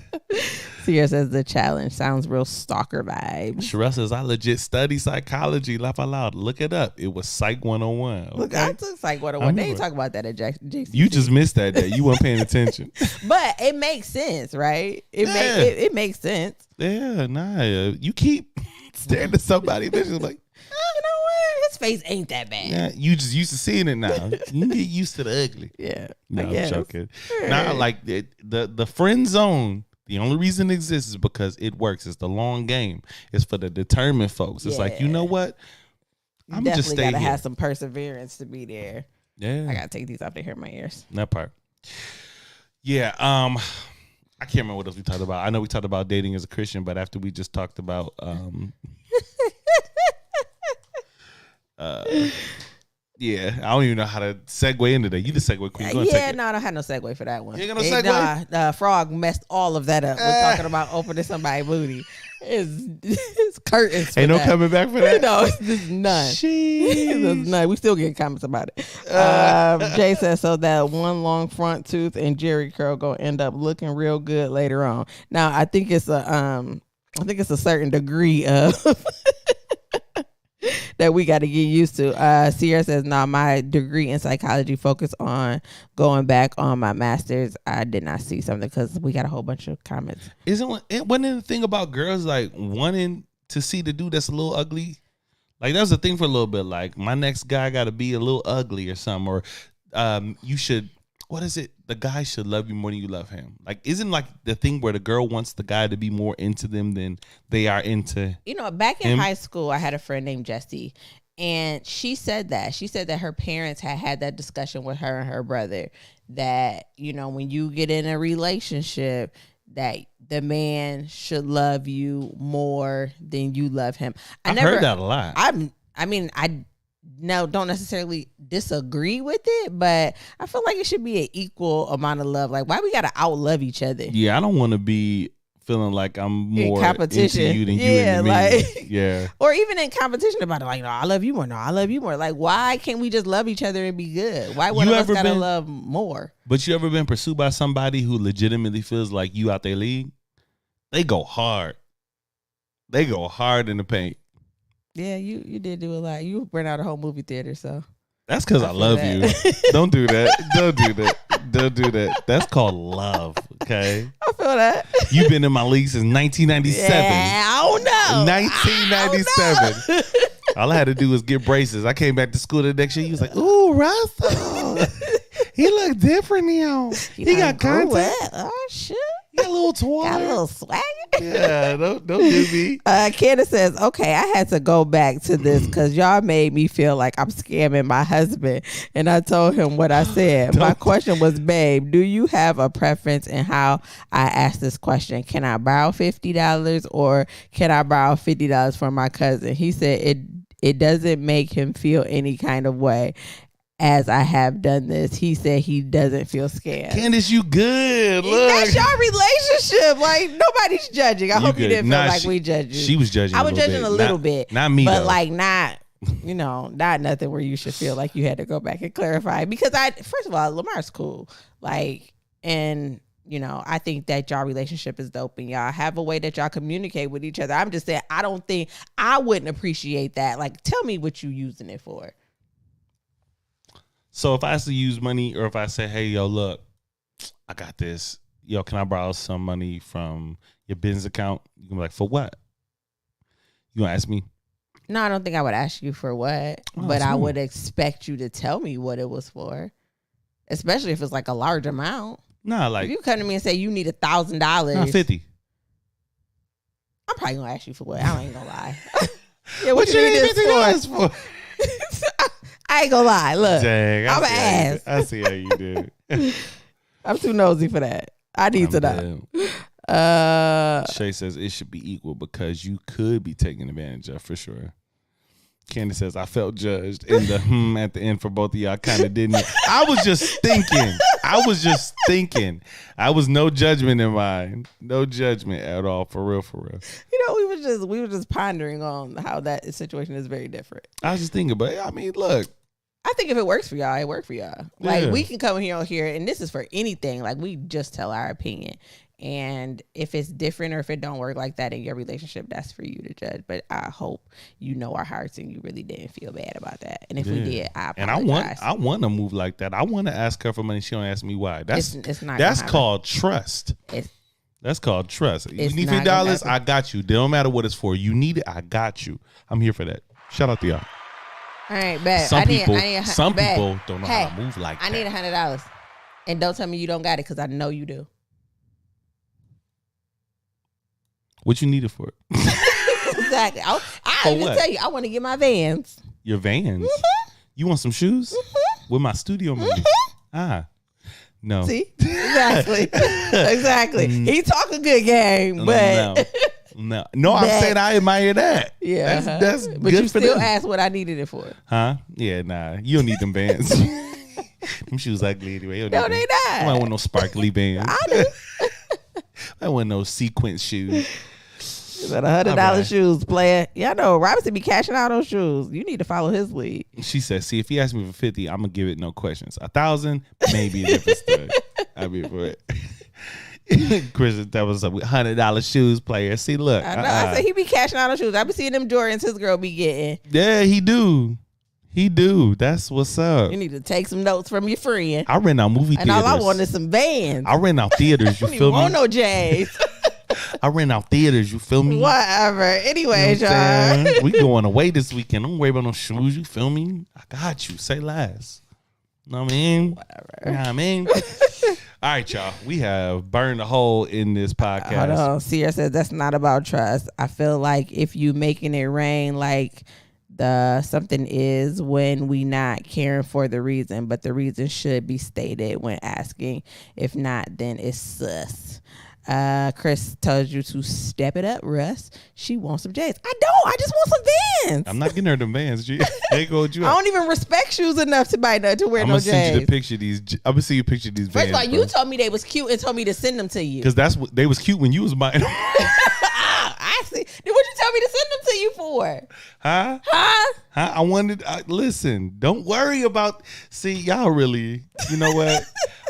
Sierra says the challenge sounds real stalker vibes. Sherelle says, I legit study psychology. Laugh out loud. Look it up. It was Psych 101. Okay? Look, I took Psych 101. They ain't talk about that at JCC. You just missed that day. You weren't paying attention. But it makes sense, right? It makes sense. Yeah, nah. You keep staring at somebody. They're just like, you know what? His face ain't that bad. Yeah, you just used to seeing it now. You get used to the ugly. Yeah. No, I'm joking. Nah, like the friend zone. The only reason it exists is because it works. It's the long game. It's for the determined folks. It's like, you know what? I'm just stay gotta here. Have some perseverance to be there. Yeah, I gotta take these off to hear my ears. That part. Yeah. I can't remember what else we talked about. I know we talked about dating as a Christian, but after we just talked about yeah, I don't even know how to segue into that. You just segue quick. Yeah, no, I don't have no segue for that one. You ain't got no segue? Nah, Frog messed all of that up. We're talking about opening somebody's booty. It's curtains. Ain't no coming back for that? No, there's none. There's none. We still getting comments about it. Jay says, so that one long front tooth and Jerry curl gonna end up looking real good later on. Now, I think it's a certain degree of that we got to get used to. Sierra says, no, my degree in psychology focused on going back on my master's. I did not see something because we got a whole bunch of comments. Wasn't the thing about girls like wanting to see the dude that's a little ugly? Like that was the thing for a little bit. Like my next guy got to be a little ugly or something. Or you should, what is it? The guy should love you more than you love him. Like, isn't like the thing where the girl wants the guy to be more into them than they are into back in him? High school, I had a friend named Jessie, and she said that her parents had that discussion with her and her brother that, when you get in a relationship, that the man should love you more than you love him. I've heard that a lot. Now, don't necessarily disagree with it, but I feel like it should be an equal amount of love. Like, why we gotta outlove each other? Yeah, I don't want to be feeling like I'm In more competition. into you than you Yeah, into me. like- Yeah. Or even in competition about it, like, no, I love you more. No, I love you more. Like, why can't we just love each other and be good? Why one You of us ever gotta been- love more? But you ever been pursued by somebody who legitimately feels like you out their league? They go hard. They go hard in the paint. Yeah, you did do a lot. You ran out a whole movie theater, so That's because I feel love that. you. Don't do that. Don't do that. Don't do that. That's called love, okay? I feel that. You've been in my league since 1997. Yeah, I don't know. 1997. All I had to do was get braces. I came back to school the next year. He was like, ooh, Russell. He look different now. He got contact. Oh, shit. He got a little twirl. Got a little swagger. Yeah, don't do me. Candace says, okay, I had to go back to this because y'all made me feel like I'm scamming my husband. And I told him what I said. My question was, babe, do you have a preference in how I ask this question? Can I borrow $50 or can I borrow $50 from my cousin? He said it doesn't make him feel any kind of way. As I have done this, he said he doesn't feel scared. Candace, you good. Look. That's your relationship. Like, nobody's judging. I hope you didn't feel like we judged you. She was judging. I was judging a little bit. Not me, but though. like not nothing where you should feel like you had to go back and clarify. Because first of all, Lamar's cool. Like, and I think that y'all relationship is dope and y'all have a way that y'all communicate with each other. I'm just saying, I wouldn't appreciate that. Like, tell me what you using it for. So if I have to use money, or if I say, hey, yo, look, I got this. Yo, can I borrow some money from your business account? You can be like, for what? You gonna ask me? No, I don't think I would ask you for what, but I would expect you to tell me what it was for, especially if it's like a large amount. Nah, like if you come to me and say you need $1,000, nah, 50. I'm probably gonna ask you for what. I ain't gonna lie. Yeah, What you need this $50 for? I ain't gonna lie. Look, Dang, I'm an ass. I see how you did. I'm too nosy for that. I need to know. Shay says it should be equal because you could be taken advantage of for sure. Candy says I felt judged, and the at the end for both of y'all kind of didn't. I was just thinking. I was no judgment in mine. No judgment at all. For real. We were just pondering on how that situation is very different. I was just thinking, but I mean, look. I think if it works for y'all, it worked for y'all. Like, Yeah. we can come here on here, and this is for anything. Like, we just tell our opinion. And if it's different or if it don't work like that in your relationship, that's for you to judge. But I hope you know our hearts and you really didn't feel bad about that. And if we did, I apologize. And I want to move like that. I want to ask her for money. She don't ask me why. It's not. That's called trust. That's called trust. You need $50, I got you. It don't matter what it's for. You need it, I got you. I'm here for that. Shout out to y'all. All right, bet. Some people don't know how to move like that. I need $100, and don't tell me you don't got it because I know you do. What you need it for? Exactly. I even tell you, I want to get my Vans. Your Vans. Mm-hmm. You want some shoes with my studio money? No. See, exactly. He talk a good game, but no. I'm saying I admire that. Yeah, that's but good you for still them. ask what I needed it for. Huh? Yeah, nah. You don't need them bands. Them shoes ugly anyway. You don't No, need they them. not. I don't want no sparkly bands. I do. I want no sequence shoes. That $100 shoes, player. Yeah, I know. Robinson be cashing out on shoes. You need to follow his lead. She said, "See, if he asks me for 50, I'm gonna give it no questions. 1,000, maybe a different story. I mean, for it." Chris, that was a $100 shoes player. See, look, I know. I said he be cashing out on shoes. I be seeing them Jordans his girl be getting. Yeah, he do. That's what's up. You need to take some notes from your friend. I rent out movie and theaters. all I want is some Vans. I rent out theaters. You I feel don't want me? no J's. I rent out theaters. You feel me? Whatever. Anyways, You know what I'm y'all. saying? We going away this weekend. Don't worry about no shoes. You feel me? I got you. Say less. Know what I mean? Whatever. You know what I mean? All right, y'all. We have burned a hole in this podcast. Hold on. Sierra says that's not about trust. I feel like if you making it rain like the something is when we not caring for the reason, but the reason should be stated when asking. If not, then it's sus. Chris told you to step it up, Russ. She wants some J's. I don't. I just want some Vans. I'm not getting her the Vans. G. They go you. I don't even respect shoes enough to buy to wear I'm no gonna send you J's. the picture of these. I'm gonna see you a picture of these First Vans. of all, you told me they was cute and told me to send them to you. because that's what they was cute when you was buying them. I see. Then what you tell me to send them to you for? Huh? I wanted. Listen, don't worry about. See, y'all really. You know what?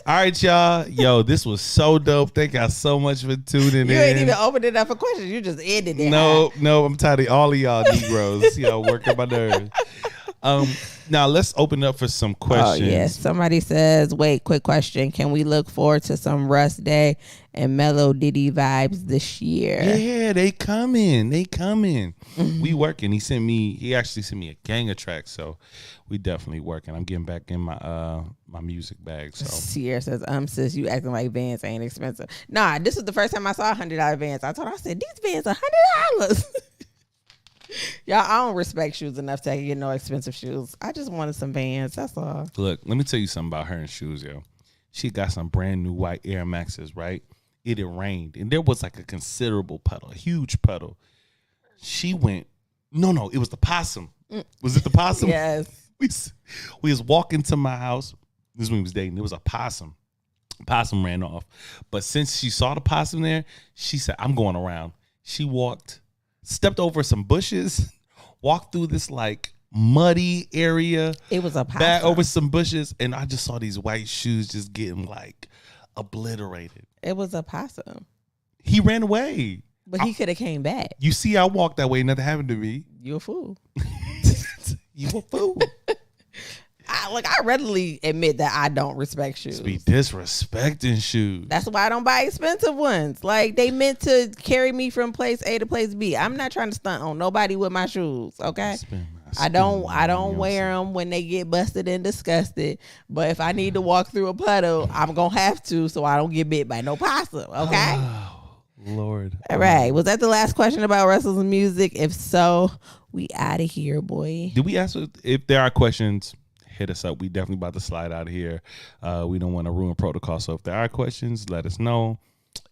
All right, y'all. Yo, this was so dope. Thank y'all so much for tuning in. You ain't even opened it up for questions. You just ended it. No, I'm tired of all of y'all Negroes. Y'all working my nerves. Now let's open up for some questions. Oh, yes. Somebody says, wait, quick question. Can we look forward to some Russ Day and Mellow Diddy vibes this year? Yeah, they coming. We working. He actually sent me a gang of tracks, so we definitely working. I'm getting back in my my music bag. So Sierra says, sis, you acting like Vans ain't expensive. Nah, this was the first time I saw $100 Vans. I said, these Vans are $100. Y'all, I don't respect shoes enough to get no expensive shoes. I just wanted some Vans. That's all. look, let me tell you something about her and shoes, yo. She got some brand new white Air Maxes, right? It had rained, and there was like a considerable puddle, a huge puddle. She went, no, it was the possum. Was it the possum? Yes. We was walking to my house. This is when we was dating. It was a possum. Possum ran off. But since she saw the possum there, she said, I'm going around. She stepped over some bushes, walked through this like muddy area. It was a possum. Back over some bushes, and I just saw these white shoes just getting like obliterated. It was a possum. He ran away. But he could have came back. You see, I walked that way, nothing happened to me. You a fool. You a fool. I readily admit that I don't respect shoes. Be disrespecting shoes. That's why I don't buy expensive ones. Like, they meant to carry me from place A to place B. I'm not trying to stunt on nobody with my shoes, okay? I don't wear them when they get busted and disgusted. But if I need to walk through a puddle, I'm gonna have to, so I don't get bit by no possum, okay? Oh, Lord. All right. Was that the last question about Russell's music? If so, we out of here, boy. Did we ask if there are questions? Hit us up. We definitely about to slide out of here. We don't want to ruin protocol. So if there are questions, let us know.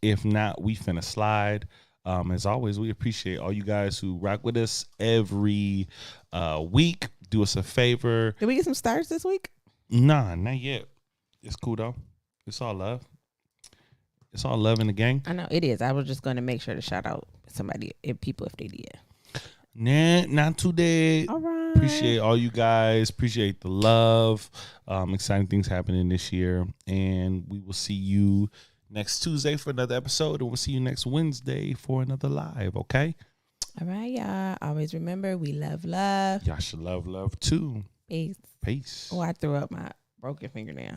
If not, we finna slide. As always, we appreciate all you guys who rock with us every week. Do us a favor. Did we get some stars this week? Nah, not yet. It's cool though. It's all love. It's all love in the gang. I know it is. I was just going to make sure to shout out somebody, people, if they did. Nah, not today. All right. Appreciate all you guys. Appreciate the love. Exciting things happening this year. And we will see you next Tuesday for another episode. And we'll see you next Wednesday for another live. Okay? All right, y'all. Always remember, we love. Y'all should love too. Peace. Peace. Oh, I threw up my broken fingernail.